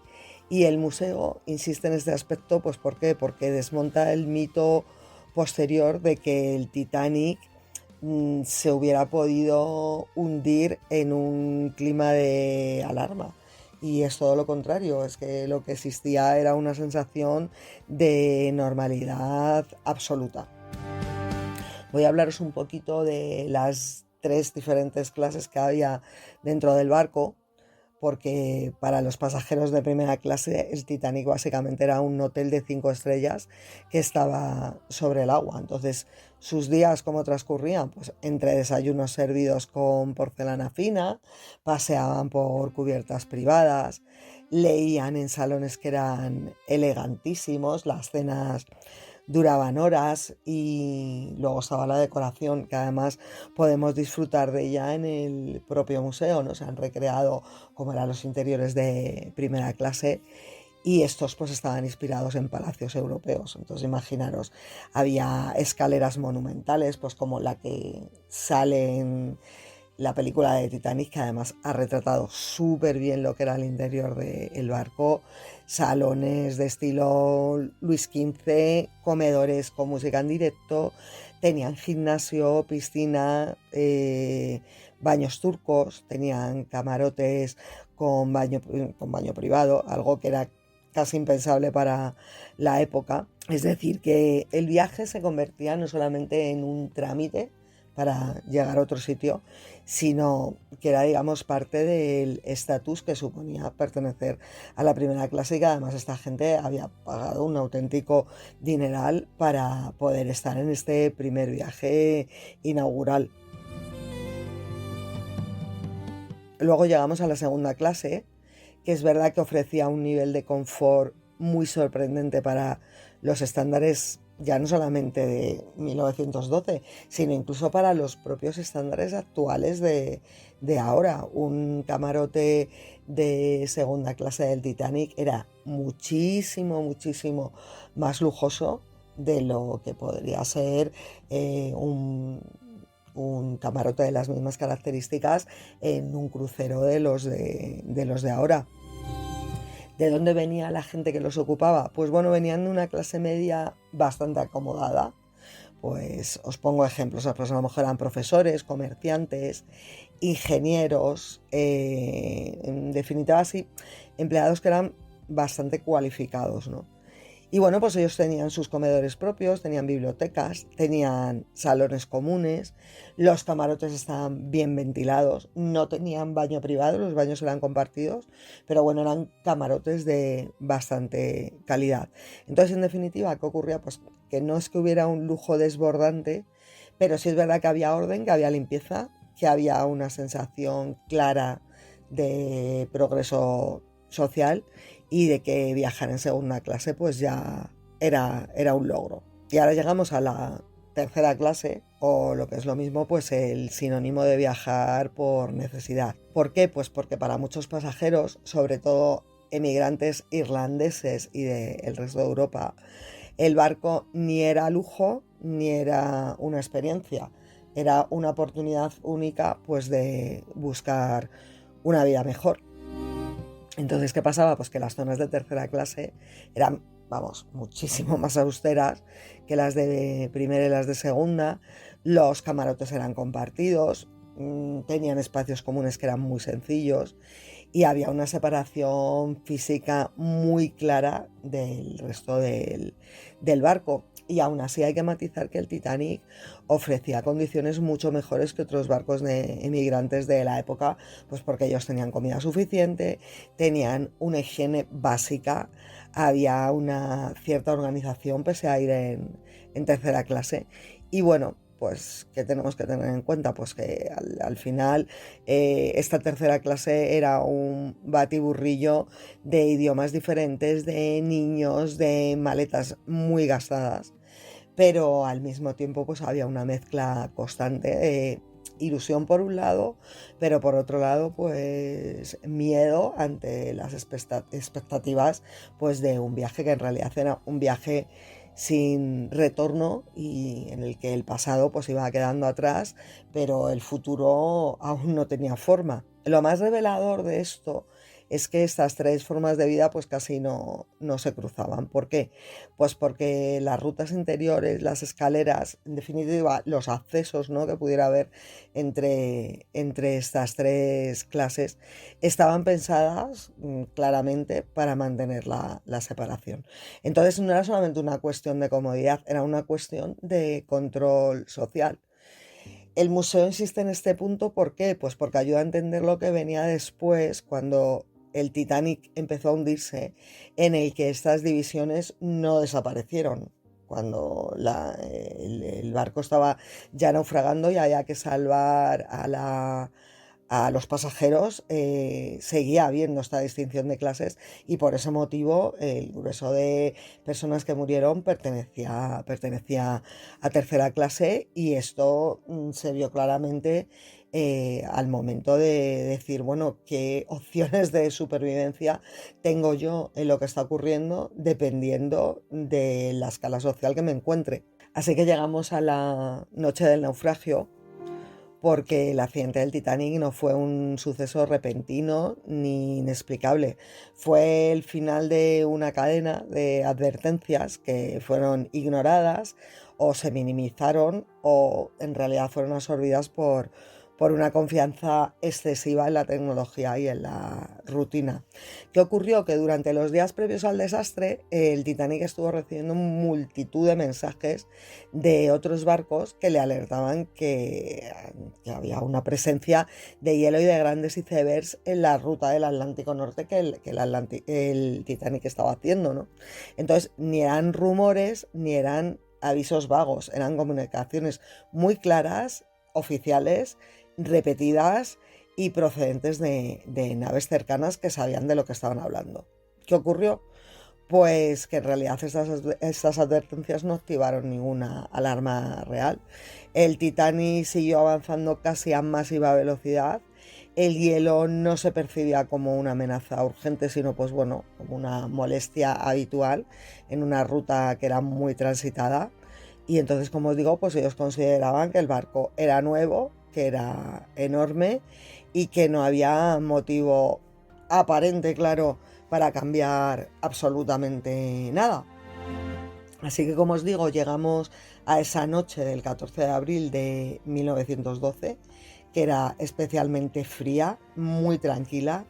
y el museo insiste en este aspecto, pues ¿por qué? Porque desmonta el mito posterior de que el Titanic se hubiera podido hundir en un clima de alarma. Y es todo lo contrario, es que lo que existía era una sensación de normalidad absoluta. Voy a hablaros un poquito de las 3 diferentes clases que había dentro del barco, porque para los pasajeros de primera clase el Titanic básicamente era un hotel de 5 estrellas que estaba sobre el agua. Entonces, sus días, ¿cómo transcurrían? Pues entre desayunos servidos con porcelana fina, paseaban por cubiertas privadas, leían en salones que eran elegantísimos, las cenas duraban horas, y luego estaba la decoración, que además podemos disfrutar de ella en el propio museo, ¿no? Se han recreado como eran los interiores de primera clase, y estos pues estaban inspirados en palacios europeos. Entonces imaginaros, había escaleras monumentales, pues como la que sale en la película de Titanic, que además ha retratado súper bien lo que era el interior del barco, salones de estilo Luis XV, comedores con música en directo, tenían gimnasio, piscina, baños turcos, tenían camarotes con baño privado, algo que era casi impensable para la época. Es decir, que el viaje se convertía no solamente en un trámite para llegar a otro sitio, sino que era, digamos, parte del estatus que suponía pertenecer a la primera clase y que además esta gente había pagado un auténtico dineral para poder estar en este primer viaje inaugural. Luego llegamos a la segunda clase, que es verdad que ofrecía un nivel de confort muy sorprendente para los estándares ya no solamente de 1912, sino incluso para los propios estándares actuales de ahora. Un camarote de segunda clase del Titanic era muchísimo, muchísimo más lujoso de lo que podría ser un camarote de las mismas características en un crucero de los de ahora. ¿De dónde venía la gente que los ocupaba? Pues bueno, venían de una clase media bastante acomodada. Pues os pongo ejemplos, pues a lo mejor eran profesores, comerciantes, ingenieros, en definitiva sí, empleados que eran bastante cualificados, ¿no? Y bueno, pues ellos tenían sus comedores propios, tenían bibliotecas, tenían salones comunes, los camarotes estaban bien ventilados, no tenían baño privado, los baños eran compartidos, pero bueno, eran camarotes de bastante calidad. Entonces, en definitiva, ¿qué ocurría? Pues que no es que hubiera un lujo desbordante, pero sí es verdad que había orden, que había limpieza, que había una sensación clara de progreso social y de que viajar en segunda clase pues ya era un logro. Y ahora llegamos a la tercera clase, o lo que es lo mismo, pues el sinónimo de viajar por necesidad. ¿Por qué? Pues porque para muchos pasajeros, sobre todo emigrantes irlandeses y del resto de Europa, el barco ni era lujo ni era una experiencia, era una oportunidad única pues de buscar una vida mejor. Entonces, ¿qué pasaba? Pues que las zonas de tercera clase eran, vamos, muchísimo más austeras que las de primera y las de segunda. Los camarotes eran compartidos, tenían espacios comunes que eran muy sencillos y había una separación física muy clara del resto del barco. Y aún así hay que matizar que el Titanic ofrecía condiciones mucho mejores que otros barcos de emigrantes de la época, pues porque ellos tenían comida suficiente, tenían una higiene básica, había una cierta organización pese a ir en tercera clase. Y bueno, pues ¿qué tenemos que tener en cuenta? Pues que al final esta tercera clase era un batiburrillo de idiomas diferentes, de niños, de maletas muy gastadas, pero al mismo tiempo pues había una mezcla constante de ilusión por un lado, pero por otro lado pues miedo ante las expectativas pues de un viaje que en realidad era un viaje sin retorno y en el que el pasado pues iba quedando atrás, pero el futuro aún no tenía forma. Lo más revelador de esto es que estas tres formas de vida pues casi no se cruzaban. ¿Por qué? Pues porque las rutas interiores, las escaleras, en definitiva los accesos, ¿no?, que pudiera haber entre estas tres clases estaban pensadas claramente para mantener la separación. Entonces no era solamente una cuestión de comodidad, era una cuestión de control social. El museo insiste en este punto, ¿por qué? Pues porque ayuda a entender lo que venía después, cuando el Titanic empezó a hundirse, en el que estas divisiones no desaparecieron. Cuando el barco estaba ya naufragando y había que salvar a los pasajeros, seguía habiendo esta distinción de clases y por ese motivo el grueso de personas que murieron pertenecía a tercera clase y esto se vio claramente al momento de decir, bueno, qué opciones de supervivencia tengo yo en lo que está ocurriendo dependiendo de la escala social que me encuentre. Así que llegamos a la noche del naufragio, porque el accidente del Titanic no fue un suceso repentino ni inexplicable. Fue el final de una cadena de advertencias que fueron ignoradas o se minimizaron o en realidad fueron absorbidas por una confianza excesiva en la tecnología y en la rutina. ¿Qué ocurrió? Que durante los días previos al desastre, el Titanic estuvo recibiendo multitud de mensajes de otros barcos que le alertaban que había una presencia de hielo y de grandes icebergs en la ruta del Atlántico Norte que el Titanic estaba haciendo, ¿no? Entonces, ni eran rumores ni eran avisos vagos, eran comunicaciones muy claras, oficiales, repetidas y procedentes de naves cercanas que sabían de lo que estaban hablando. ¿Qué ocurrió? Pues que en realidad estas advertencias no activaron ninguna alarma real. El Titanic siguió avanzando casi a masiva velocidad. El hielo no se percibía como una amenaza urgente, sino pues bueno, como una molestia habitual en una ruta que era muy transitada. Y entonces, como os digo, pues ellos consideraban que el barco era nuevo, que era enorme y que no había motivo aparente, claro, para cambiar absolutamente nada. Así que, como os digo, llegamos a esa noche del 14 de abril de 1912, que era especialmente fría, muy tranquila.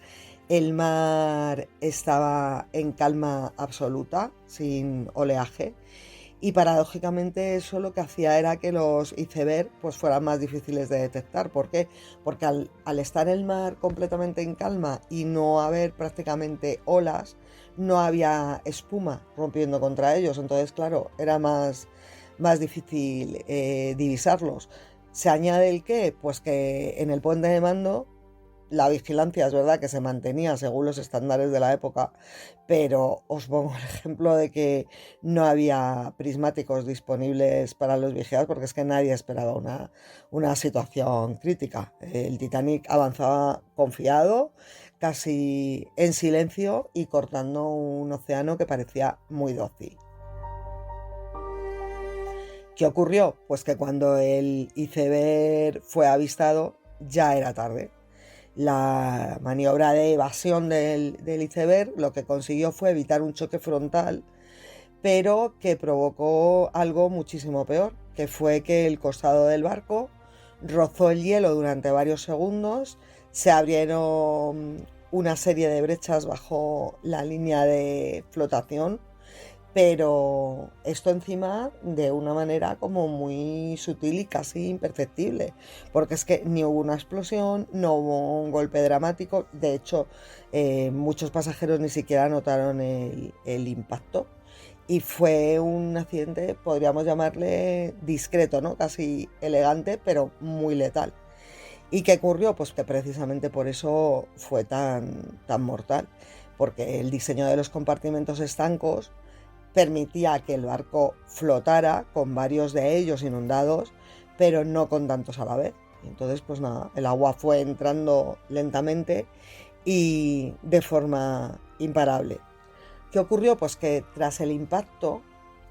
El mar estaba en calma absoluta, sin oleaje. Y paradójicamente eso lo que hacía era que los icebergs pues, fueran más difíciles de detectar. ¿Por qué? Porque al estar el mar completamente en calma y no haber prácticamente olas, no había espuma rompiendo contra ellos. Entonces, claro, era más difícil divisarlos. ¿Se añade el qué? Pues que en el puente de mando la vigilancia es verdad que se mantenía según los estándares de la época, pero os pongo el ejemplo de que no había prismáticos disponibles para los vigilados porque es que nadie esperaba una situación crítica. El Titanic avanzaba confiado, casi en silencio y cortando un océano que parecía muy dócil. ¿Qué ocurrió? Pues que cuando el iceberg fue avistado ya era tarde. La maniobra de evasión del iceberg lo que consiguió fue evitar un choque frontal, pero que provocó algo muchísimo peor, que fue que el costado del barco rozó el hielo durante varios segundos, se abrieron una serie de brechas bajo la línea de flotación, pero esto encima de una manera como muy sutil y casi imperceptible, porque es que ni hubo una explosión, no hubo un golpe dramático, de hecho muchos pasajeros ni siquiera notaron el impacto y fue un accidente, podríamos llamarle discreto, ¿no? Casi elegante, pero muy letal. ¿Y qué ocurrió? Pues que precisamente por eso fue tan mortal, porque el diseño de los compartimentos estancos permitía que el barco flotara con varios de ellos inundados, pero no con tantos a la vez. Y entonces, pues nada, el agua fue entrando lentamente y de forma imparable. ¿Qué ocurrió? Pues que tras el impacto,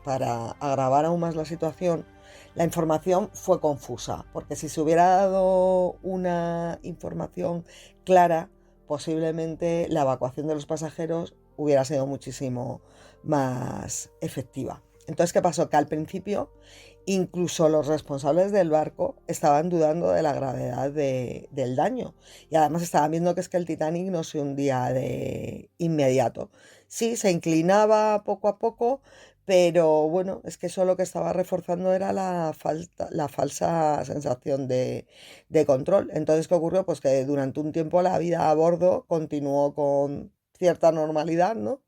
para agravar aún más la situación, la información fue confusa, porque si se hubiera dado una información clara, posiblemente la evacuación de los pasajeros hubiera sido muchísimo más efectiva. Entonces, ¿qué pasó? Que al principio incluso los responsables del barco estaban dudando de la gravedad del daño y además estaban viendo que es que el Titanic no se hundía de inmediato. Sí, se inclinaba poco a poco, pero bueno, es que eso lo que estaba reforzando era la falsa sensación de control. Entonces, ¿qué ocurrió? Pues que durante un tiempo la vida a bordo continuó con cierta normalidad, ¿no?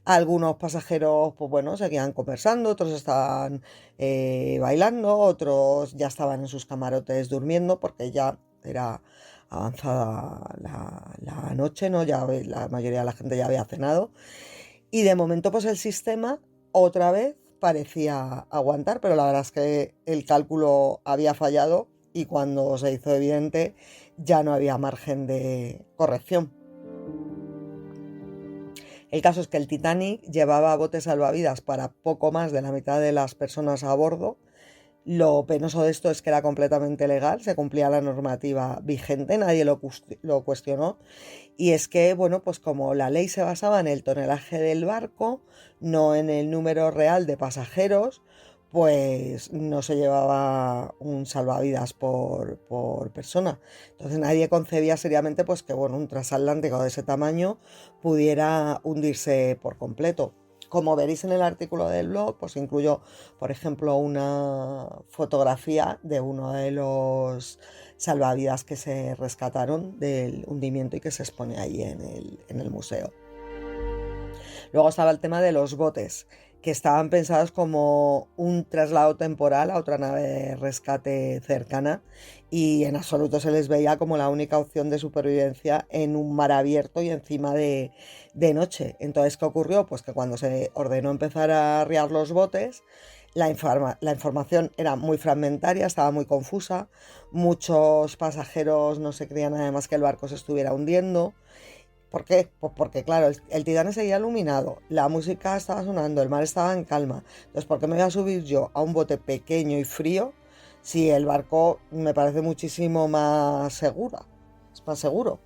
Algunos pasajeros, pues bueno, seguían conversando, otros estaban bailando, otros ya estaban en sus camarotes durmiendo porque ya era avanzada la noche, ¿no? Ya la mayoría de la gente ya había cenado. Y de momento, pues el sistema otra vez parecía aguantar, pero la verdad es que el cálculo había fallado y cuando se hizo evidente ya no había margen de corrección. El caso es que el Titanic llevaba botes salvavidas para poco más de la mitad de las personas a bordo. Lo penoso de esto es que era completamente legal, se cumplía la normativa vigente, nadie lo cuestionó. Y es que, bueno, pues como la ley se basaba en el tonelaje del barco, no en el número real de pasajeros, pues no se llevaba un salvavidas por persona. Entonces nadie concebía seriamente pues que bueno, un transatlántico de ese tamaño pudiera hundirse por completo. Como veréis en el artículo del blog, pues incluyo, por ejemplo, una fotografía de uno de los salvavidas que se rescataron del hundimiento y que se expone ahí en el museo. Luego estaba el tema de los botes, que estaban pensados como un traslado temporal a otra nave de rescate cercana y en absoluto se les veía como la única opción de supervivencia en un mar abierto y encima de noche. Entonces, ¿qué ocurrió? Pues que cuando se ordenó empezar a arriar los botes, la información era muy fragmentaria, estaba muy confusa, muchos pasajeros no se creían además que el barco se estuviera hundiendo. ¿Por qué? Pues porque, claro, el Titanic seguía iluminado, la música estaba sonando, el mar estaba en calma. Entonces, ¿por qué me voy a subir yo a un bote pequeño y frío si el barco me parece muchísimo más seguro? Es más seguro.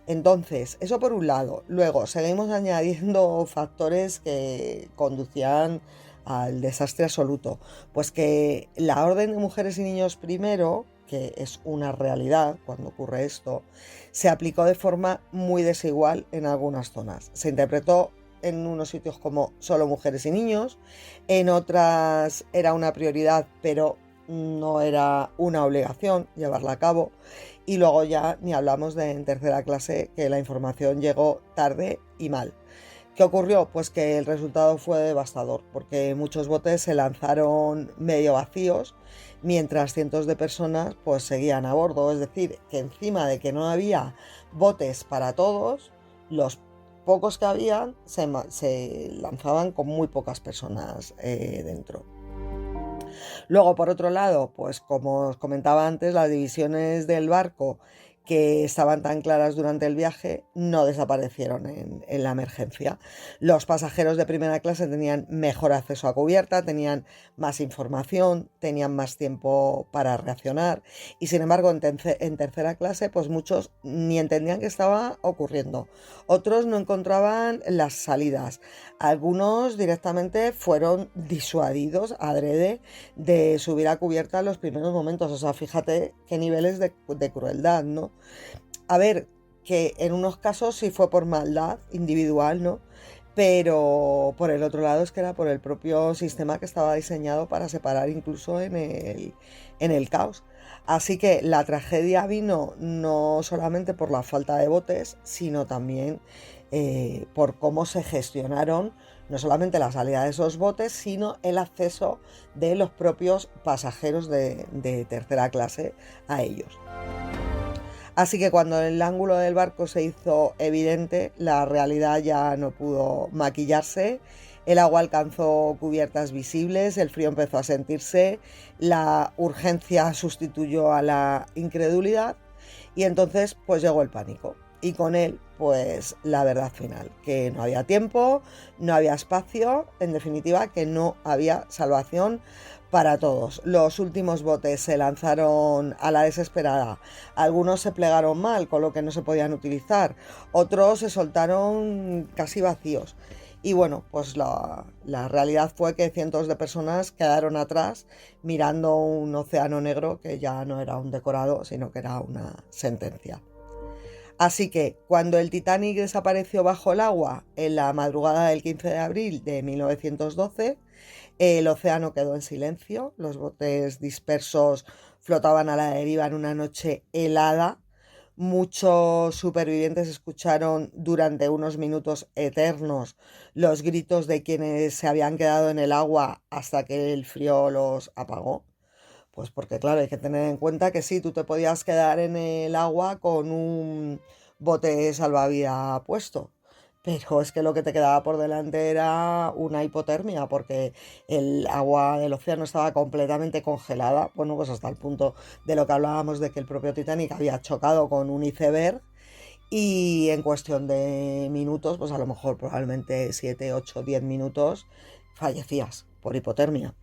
Entonces, eso por un lado. Luego, seguimos añadiendo factores que conducían al desastre absoluto. Pues que la orden de mujeres y niños primero, que es una realidad cuando ocurre esto, se aplicó de forma muy desigual en algunas zonas. Se interpretó en unos sitios como solo mujeres y niños, en otras era una prioridad, pero no era una obligación llevarla a cabo. Y luego ya ni hablamos de en tercera clase, que la información llegó tarde y mal. ¿Qué ocurrió? Pues que el resultado fue devastador, porque muchos botes se lanzaron medio vacíos, mientras cientos de personas pues seguían a bordo. Es decir, que encima de que no había botes para todos, los pocos que habían se lanzaban con muy pocas personas dentro. Luego, por otro lado, pues como os comentaba antes, las divisiones del barco que estaban tan claras durante el viaje no desaparecieron en la emergencia. Los pasajeros de primera clase tenían mejor acceso a cubierta, tenían más información, tenían más tiempo para reaccionar y sin embargo en tercera clase pues muchos ni entendían qué estaba ocurriendo. Otros no encontraban las salidas. Algunos directamente fueron disuadidos adrede de subir a cubierta en los primeros momentos. O sea, fíjate qué niveles de crueldad, ¿no? A ver, que en unos casos sí fue por maldad individual, ¿no? Pero por el otro lado es que era por el propio sistema que estaba diseñado para separar incluso en el caos. Así que la tragedia vino no solamente por la falta de botes, sino también por cómo se gestionaron no solamente la salida de esos botes, sino el acceso de los propios pasajeros de tercera clase a ellos. Así que cuando el ángulo del barco se hizo evidente, la realidad ya no pudo maquillarse, el agua alcanzó cubiertas visibles, el frío empezó a sentirse, la urgencia sustituyó a la incredulidad y entonces pues llegó el pánico. Y con él, pues la verdad final, que no había tiempo, no había espacio, en definitiva, que no había salvación para todos. Los últimos botes se lanzaron a la desesperada. Algunos se plegaron mal, con lo que no se podían utilizar. Otros se soltaron casi vacíos. Y bueno, pues la realidad fue que cientos de personas quedaron atrás mirando un océano negro que ya no era un decorado, sino que era una sentencia. Así que cuando el Titanic desapareció bajo el agua en la madrugada del 15 de abril de 1912, el océano quedó en silencio, los botes dispersos flotaban a la deriva en una noche helada. Muchos supervivientes escucharon durante unos minutos eternos los gritos de quienes se habían quedado en el agua hasta que el frío los apagó. Pues porque claro, hay que tener en cuenta que sí, tú te podías quedar en el agua con un bote salvavidas puesto, pero es que lo que te quedaba por delante era una hipotermia, porque el agua del océano estaba completamente congelada, bueno, pues hasta el punto de lo que hablábamos de que el propio Titanic había chocado con un iceberg y en cuestión de minutos, pues a lo mejor probablemente 7, 8, 10 minutos fallecías por hipotermia.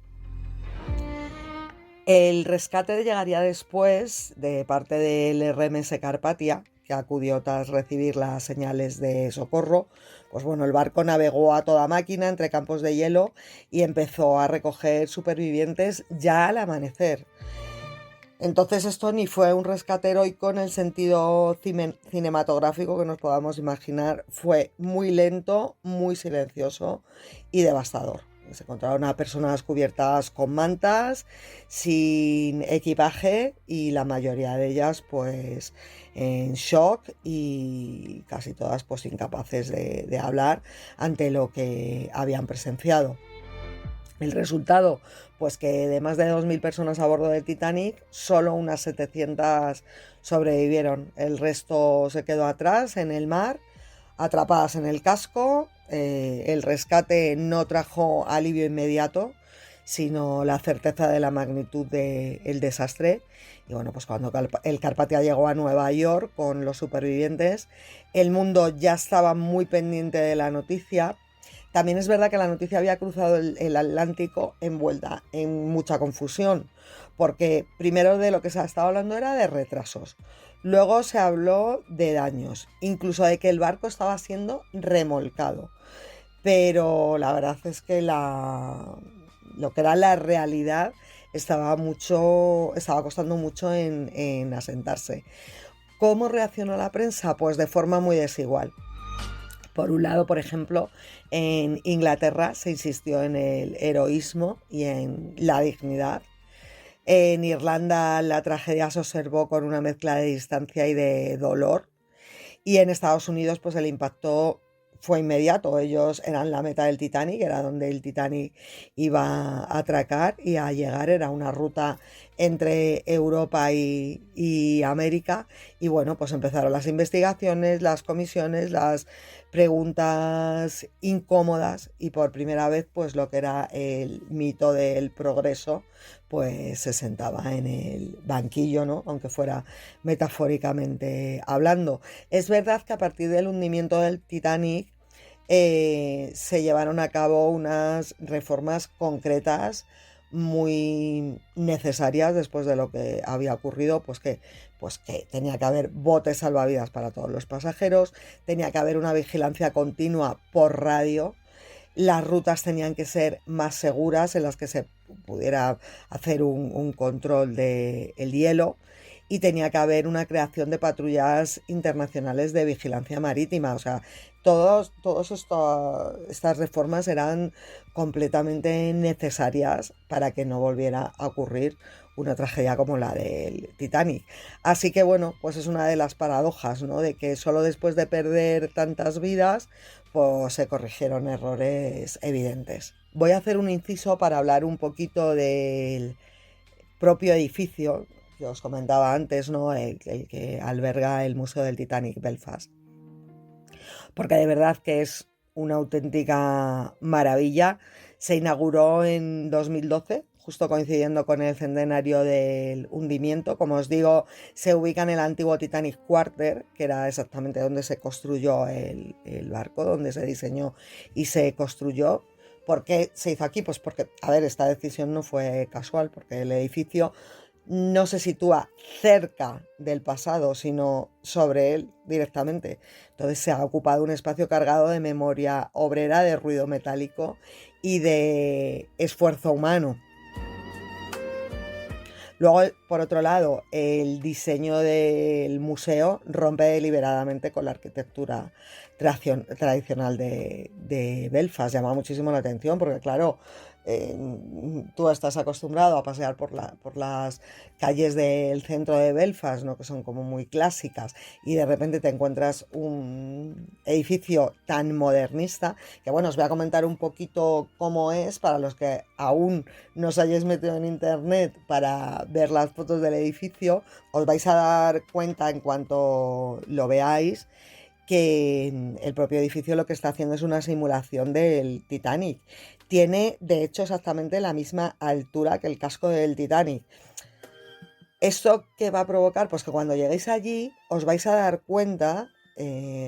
El rescate llegaría después de parte del RMS Carpathia, que acudió tras recibir las señales de socorro, pues bueno, el barco navegó a toda máquina entre campos de hielo y empezó a recoger supervivientes ya al amanecer. Entonces esto ni fue un rescate heroico en el sentido cinematográfico que nos podamos imaginar, fue muy lento, muy silencioso y devastador. Se encontraron a personas cubiertas con mantas, sin equipaje y la mayoría de ellas pues en shock y casi todas pues incapaces de hablar ante lo que habían presenciado. El resultado, pues que de más de 2.000 personas a bordo del Titanic, solo unas 700 sobrevivieron. El resto se quedó atrás en el mar, atrapadas en el casco. El rescate no trajo alivio inmediato, sino la certeza de la magnitud del desastre. Y bueno, pues cuando el Carpathia llegó a Nueva York con los supervivientes, el mundo ya estaba muy pendiente de la noticia. También es verdad que la noticia había cruzado el Atlántico envuelta en mucha confusión, porque primero de lo que se ha estado hablando era de retrasos, luego se habló de daños, incluso de que el barco estaba siendo remolcado, pero la verdad es que lo que era la realidad estaba costando mucho en asentarse. ¿Cómo reaccionó la prensa? Pues de forma muy desigual. Por un lado, por ejemplo, en Inglaterra se insistió en el heroísmo y en la dignidad. En Irlanda la tragedia se observó con una mezcla de distancia y de dolor. Y en Estados Unidos pues el impacto fue inmediato. Ellos eran la meta del Titanic, era donde el Titanic iba a atracar y a llegar. Era una ruta entre Europa y América. Y bueno, pues empezaron las investigaciones, las comisiones, las preguntas incómodas y por primera vez pues lo que era el mito del progreso pues se sentaba en el banquillo, ¿no? Aunque fuera metafóricamente hablando. Es verdad que a partir del hundimiento del Titanic se llevaron a cabo unas reformas concretas muy necesarias después de lo que había ocurrido, pues que tenía que haber botes salvavidas para todos los pasajeros, tenía que haber una vigilancia continua por radio, las rutas tenían que ser más seguras en las que se pudiera hacer un control del hielo y tenía que haber una creación de patrullas internacionales de vigilancia marítima. O sea, todas estas reformas eran completamente necesarias para que no volviera a ocurrir una tragedia como la del Titanic. Así que bueno, pues es una de las paradojas, ¿no? De que solo después de perder tantas vidas, pues se corrigieron errores evidentes. Voy a hacer un inciso para hablar un poquito del propio edificio que os comentaba antes, ¿no? El que alberga el Museo del Titanic Belfast. Porque de verdad que es una auténtica maravilla. Se inauguró en 2012, justo coincidiendo con el centenario del hundimiento. Como os digo, se ubica en el antiguo Titanic Quarter, que era exactamente donde se construyó el barco, donde se diseñó y se construyó. ¿Por qué se hizo aquí? Pues porque, a ver, esta decisión no fue casual, porque el edificio no se sitúa cerca del pasado, sino sobre él directamente. Entonces se ha ocupado un espacio cargado de memoria obrera, de ruido metálico y de esfuerzo humano. Luego, por otro lado, el diseño del museo rompe deliberadamente con la arquitectura tradicional de Belfast. Llama muchísimo la atención porque, claro, tú estás acostumbrado a pasear por las calles del centro de Belfast, ¿no? Que son como muy clásicas, y de repente te encuentras un edificio tan modernista que, bueno, os voy a comentar un poquito cómo es para los que aún no os hayáis metido en internet para ver las fotos del edificio. Os vais a dar cuenta en cuanto lo veáis que el propio edificio lo que está haciendo es una simulación del Titanic. Tiene, de hecho, exactamente la misma altura que el casco del Titanic. ¿Esto qué va a provocar? Pues que cuando lleguéis allí os vais a dar cuenta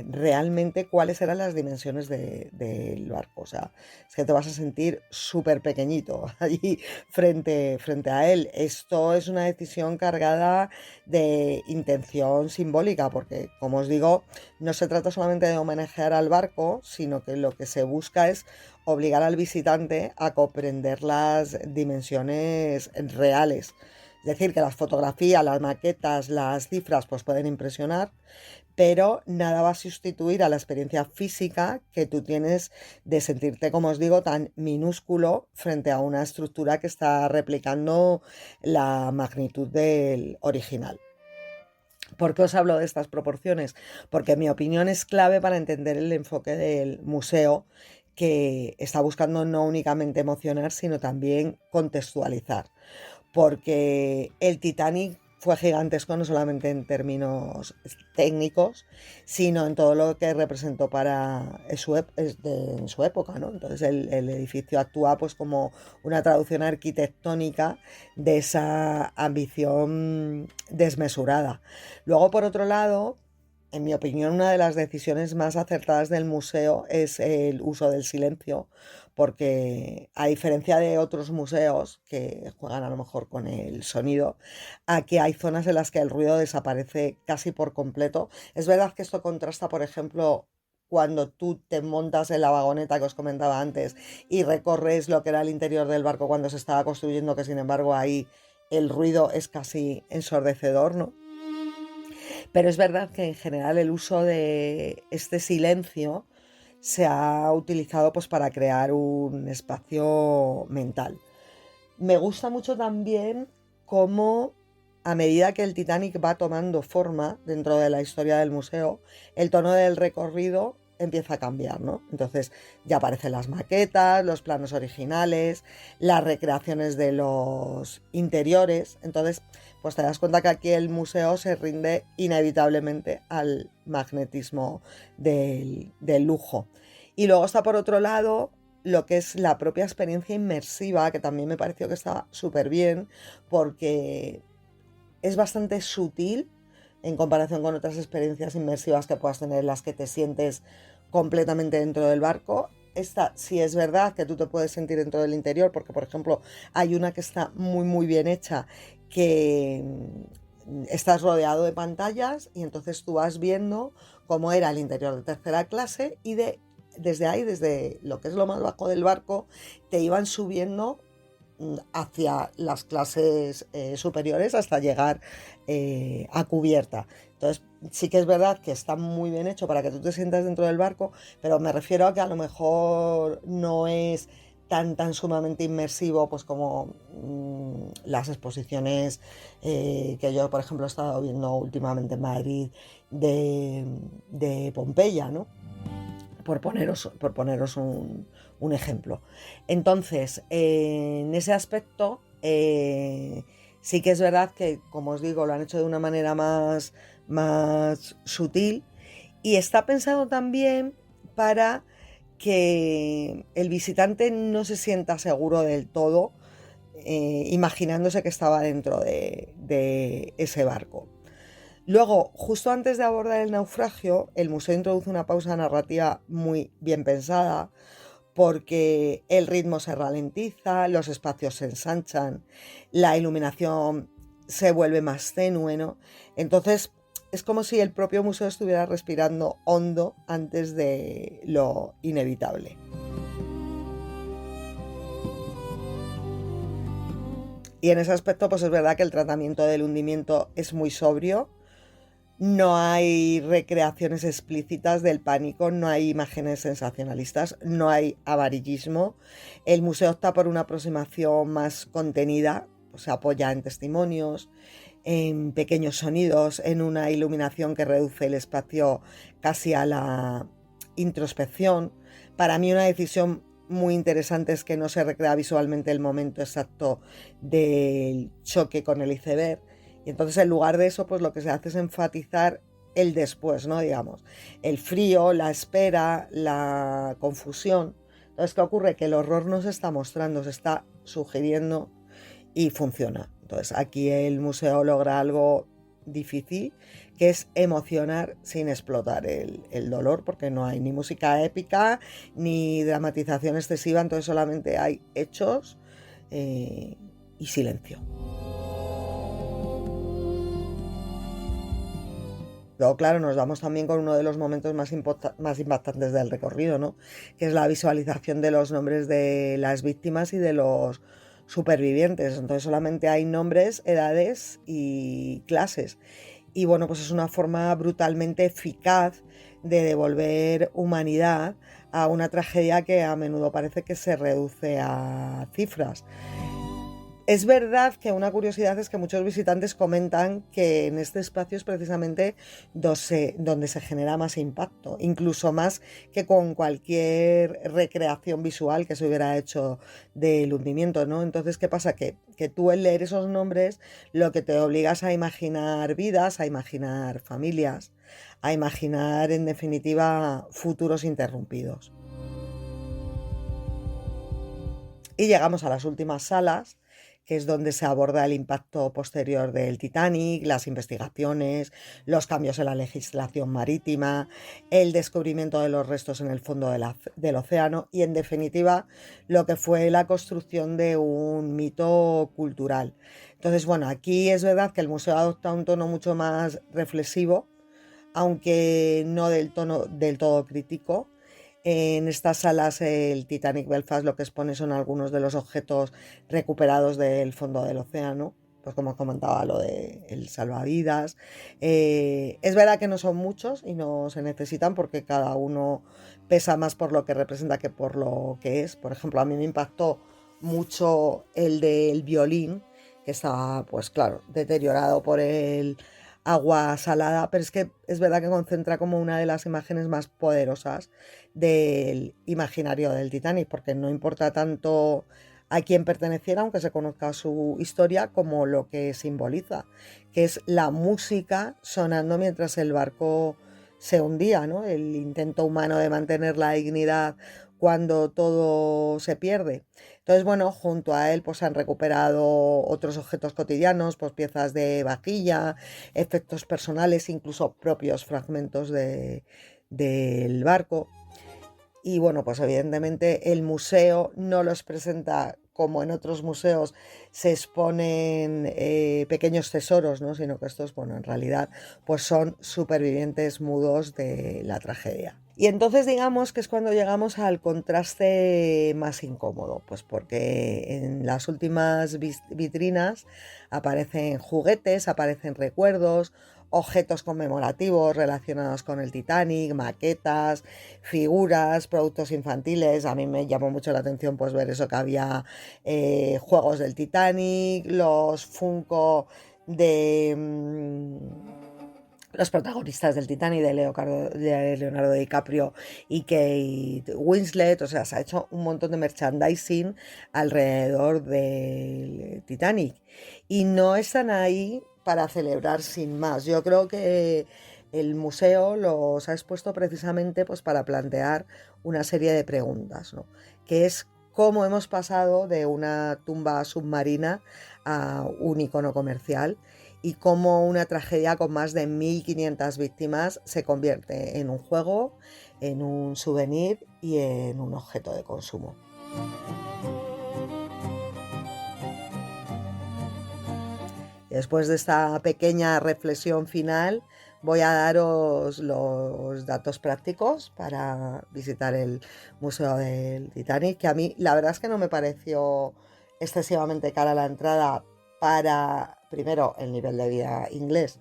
realmente cuáles eran las dimensiones del barco. O sea, es que te vas a sentir súper pequeñito allí frente a él. Esto es una decisión cargada de intención simbólica, porque, como os digo, no se trata solamente de homenajear al barco, sino que lo que se busca es obligar al visitante a comprender las dimensiones reales. Es decir, que las fotografías, las maquetas, las cifras pues pueden impresionar, pero nada va a sustituir a la experiencia física que tú tienes de sentirte, como os digo, tan minúsculo frente a una estructura que está replicando la magnitud del original. ¿Por qué os hablo de estas proporciones? Porque mi opinión es clave para entender el enfoque del museo, que está buscando no únicamente emocionar, sino también contextualizar. Porque el Titanic fue gigantesco no solamente en términos técnicos, sino en todo lo que representó para en su época, ¿no? Entonces el edificio actúa pues como una traducción arquitectónica de esa ambición desmesurada. Luego, por otro lado, en mi opinión, una de las decisiones más acertadas del museo es el uso del silencio, porque a diferencia de otros museos que juegan a lo mejor con el sonido, aquí hay zonas en las que el ruido desaparece casi por completo. Es verdad que esto contrasta, por ejemplo, cuando tú te montas en la vagoneta que os comentaba antes y recorres lo que era el interior del barco cuando se estaba construyendo, que sin embargo ahí el ruido es casi ensordecedor, ¿no? Pero es verdad que en general el uso de este silencio se ha utilizado pues para crear un espacio mental. Me gusta mucho también cómo, a medida que el Titanic va tomando forma dentro de la historia del museo, el tono del recorrido empieza a cambiar, ¿no? Entonces ya aparecen las maquetas, los planos originales, las recreaciones de los interiores. Entonces, pues te das cuenta que aquí el museo se rinde inevitablemente al magnetismo del lujo. Y luego está por otro lado lo que es la propia experiencia inmersiva, que también me pareció que estaba súper bien, porque es bastante sutil en comparación con otras experiencias inmersivas que puedas tener, en las que te sientes completamente dentro del barco. Esta sí es verdad que tú te puedes sentir dentro del interior, porque por ejemplo hay una que está muy bien hecha, que estás rodeado de pantallas y entonces tú vas viendo cómo era el interior de tercera clase y desde ahí, desde lo que es lo más bajo del barco, te iban subiendo hacia las clases superiores hasta llegar a cubierta. Entonces sí que es verdad que está muy bien hecho para que tú te sientas dentro del barco, pero me refiero a que a lo mejor no es tan sumamente inmersivo pues como las exposiciones que yo por ejemplo he estado viendo últimamente en Madrid de Pompeya, ¿no? Por poneros un ejemplo. Entonces, en ese aspecto, sí que es verdad que, como os digo, lo han hecho de una manera más sutil, y está pensado también para que el visitante no se sienta seguro del todo, imaginándose que estaba dentro de ese barco. Luego, justo antes de abordar el naufragio, el museo introduce una pausa narrativa muy bien pensada, porque el ritmo se ralentiza, los espacios se ensanchan, la iluminación se vuelve más tenue, ¿no? Entonces, es como si el propio museo estuviera respirando hondo antes de lo inevitable. Y en ese aspecto, pues es verdad que el tratamiento del hundimiento es muy sobrio. No hay recreaciones explícitas del pánico, no hay imágenes sensacionalistas, no hay avarillismo. El museo opta por una aproximación más contenida, se apoya en testimonios, en pequeños sonidos, en una iluminación que reduce el espacio casi a la introspección. Para mí una decisión muy interesante es que no se recrea visualmente el momento exacto del choque con el iceberg. Y entonces en lugar de eso, pues lo que se hace es enfatizar el después, ¿no? Digamos, el frío, la espera, la confusión. Entonces, ¿qué ocurre? Que el horror no se está mostrando, se está sugiriendo y funciona. Entonces, aquí el museo logra algo difícil, que es emocionar sin explotar el dolor, porque no hay ni música épica ni dramatización excesiva, entonces solamente hay hechos y silencio. Luego, claro, nos vamos también con uno de los momentos más impactantes del recorrido, ¿no? Que es la visualización de los nombres de las víctimas y de los supervivientes. Entonces solamente hay nombres, edades y clases. Y bueno, pues es una forma brutalmente eficaz de devolver humanidad a una tragedia que a menudo parece que se reduce a cifras. Es verdad que una curiosidad es que muchos visitantes comentan que en este espacio es precisamente donde se genera más impacto, incluso más que con cualquier recreación visual que se hubiera hecho del hundimiento, ¿no? Entonces, ¿qué pasa? Que tú al leer esos nombres lo que te obligas a imaginar vidas, a imaginar familias, a imaginar, en definitiva, futuros interrumpidos. Y llegamos a las últimas salas, que es donde se aborda el impacto posterior del Titanic, las investigaciones, los cambios en la legislación marítima, el descubrimiento de los restos en el fondo del océano y, en definitiva, lo que fue la construcción de un mito cultural. Entonces, bueno, aquí es verdad que el museo adopta un tono mucho más reflexivo, aunque no del todo crítico. En estas salas el Titanic Belfast lo que expone son algunos de los objetos recuperados del fondo del océano, pues como os comentaba lo del salvavidas. Es verdad que no son muchos y no se necesitan porque cada uno pesa más por lo que representa que por lo que es. Por ejemplo, a mí me impactó mucho el del violín, que está, pues claro, deteriorado por el agua salada, pero es que es verdad que concentra como una de las imágenes más poderosas del imaginario del Titanic, porque no importa tanto a quién perteneciera, aunque se conozca su historia, como lo que simboliza, que es la música sonando mientras el barco se hundía, ¿no? El intento humano de mantener la dignidad cuando todo se pierde. Entonces, bueno, junto a él pues han recuperado otros objetos cotidianos, pues piezas de vajilla, efectos personales, incluso propios fragmentos del barco. Y bueno, pues evidentemente el museo no los presenta como en otros museos se exponen pequeños tesoros, ¿no? Sino que estos, bueno, en realidad pues son supervivientes mudos de la tragedia. Y entonces digamos que es cuando llegamos al contraste más incómodo, pues porque en las últimas vitrinas aparecen juguetes, aparecen recuerdos, objetos conmemorativos relacionados con el Titanic, maquetas, figuras, productos infantiles. A mí me llamó mucho la atención pues ver eso, que había juegos del Titanic, los Funko de los protagonistas del Titanic, de Leonardo DiCaprio y Kate Winslet. O sea, se ha hecho un montón de merchandising alrededor del Titanic y no están ahí para celebrar sin más. Yo creo que el museo los ha expuesto precisamente pues para plantear una serie de preguntas, ¿no? Que es cómo hemos pasado de una tumba submarina a un icono comercial y cómo una tragedia con más de 1.500 víctimas se convierte en un juego, en un souvenir y en un objeto de consumo. Después de esta pequeña reflexión final, voy a daros los datos prácticos para visitar el Museo del Titanic, que a mí la verdad es que no me pareció excesivamente cara la entrada para, primero, el nivel de vida inglés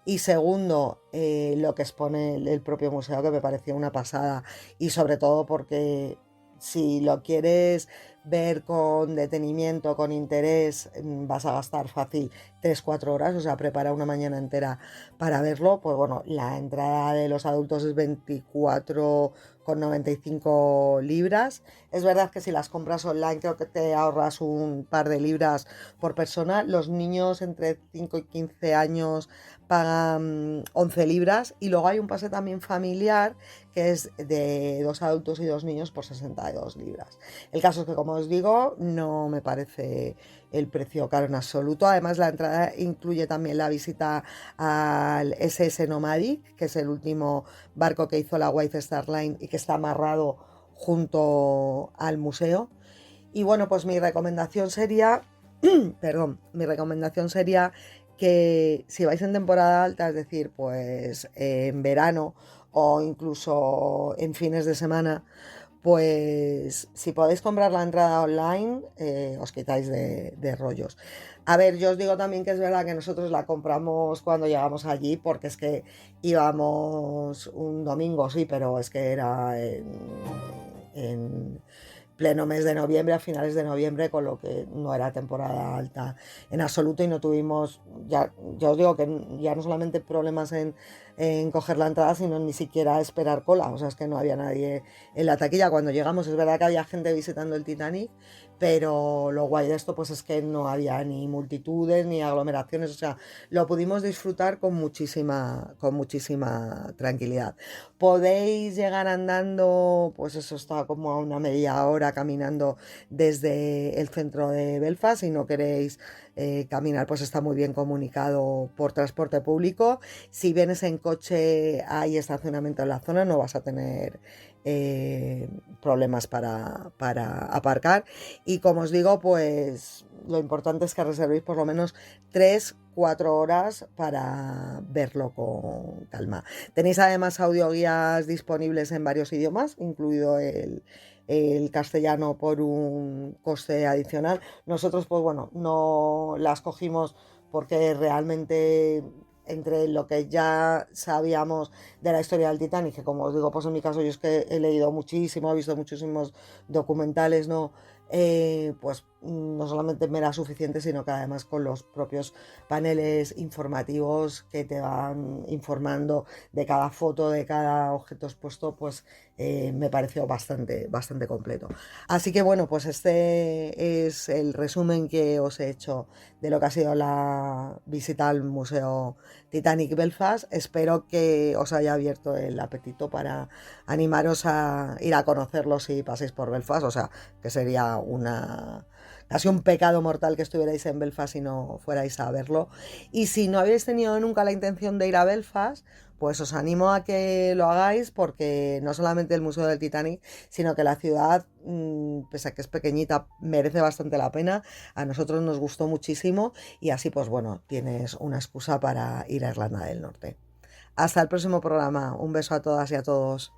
y segundo, lo que expone el propio museo, que me pareció una pasada, y sobre todo porque si lo quieres ver con detenimiento, con interés, vas a gastar fácil 3-4 horas, o sea, prepara una mañana entera para verlo. Pues bueno, la entrada de los adultos es 24,95 libras. Es verdad que si las compras online creo que te ahorras un par de libras por persona. Los niños entre 5 y 15 años pagan 11 libras y luego hay un pase también familiar que es de 2 adultos y 2 niños por 62 libras. El caso es que, como os digo, no me parece el precio caro en absoluto. Además, la entrada entrada incluye también la visita al SS Nomadic, que es el último barco que hizo la White Star Line y que está amarrado junto al museo. Y bueno, pues mi recomendación sería, mi recomendación sería que si vais en temporada alta, es decir, pues en verano o incluso en fines de semana, pues si podéis comprar la entrada online, os quitáis de rollos. A ver, yo os digo también que es verdad que nosotros la compramos cuando llegamos allí, porque es que íbamos un domingo, sí, pero es que era en pleno mes de noviembre, a finales de noviembre, con lo que no era temporada alta en absoluto y no tuvimos, ya os digo que ya no solamente problemas en coger la entrada, sino ni siquiera esperar cola, o sea, es que no había nadie en la taquilla. Cuando llegamos es verdad que había gente visitando el Titanic, pero lo guay de esto pues es que no había ni multitudes ni aglomeraciones, o sea, lo pudimos disfrutar con muchísima tranquilidad. Podéis llegar andando, pues eso está como a una media hora caminando desde el centro de Belfast. Si no queréis caminar, pues está muy bien comunicado por transporte público. Si vienes en coche, hay estacionamiento en la zona, no vas a tener problemas para aparcar. Y como os digo, pues lo importante es que reservéis por lo menos 3-4 horas para verlo con calma. Tenéis además audioguías disponibles en varios idiomas, incluido el castellano por un coste adicional. Nosotros, pues bueno, no las cogimos porque realmente entre lo que ya sabíamos de la historia del Titanic, que como os digo, pues en mi caso yo es que he leído muchísimo, he visto muchísimos documentales, ¿no? Pues no solamente me era suficiente, sino que además con los propios paneles informativos que te van informando de cada foto, de cada objeto expuesto, pues me pareció bastante completo. Así que bueno, pues este es el resumen que os he hecho de lo que ha sido la visita al Museo Titanic Belfast. Espero que os haya abierto el apetito para animaros a ir a conocerlo si pasáis por Belfast, o sea, que sería casi un pecado mortal que estuvierais en Belfast y no fuerais a verlo. Y si no habéis tenido nunca la intención de ir a Belfast, pues os animo a que lo hagáis, porque no solamente el Museo del Titanic, sino que la ciudad, pese a que es pequeñita, merece bastante la pena. A nosotros nos gustó muchísimo y así pues bueno, tienes una excusa para ir a Irlanda del Norte. Hasta el próximo programa. Un beso a todas y a todos.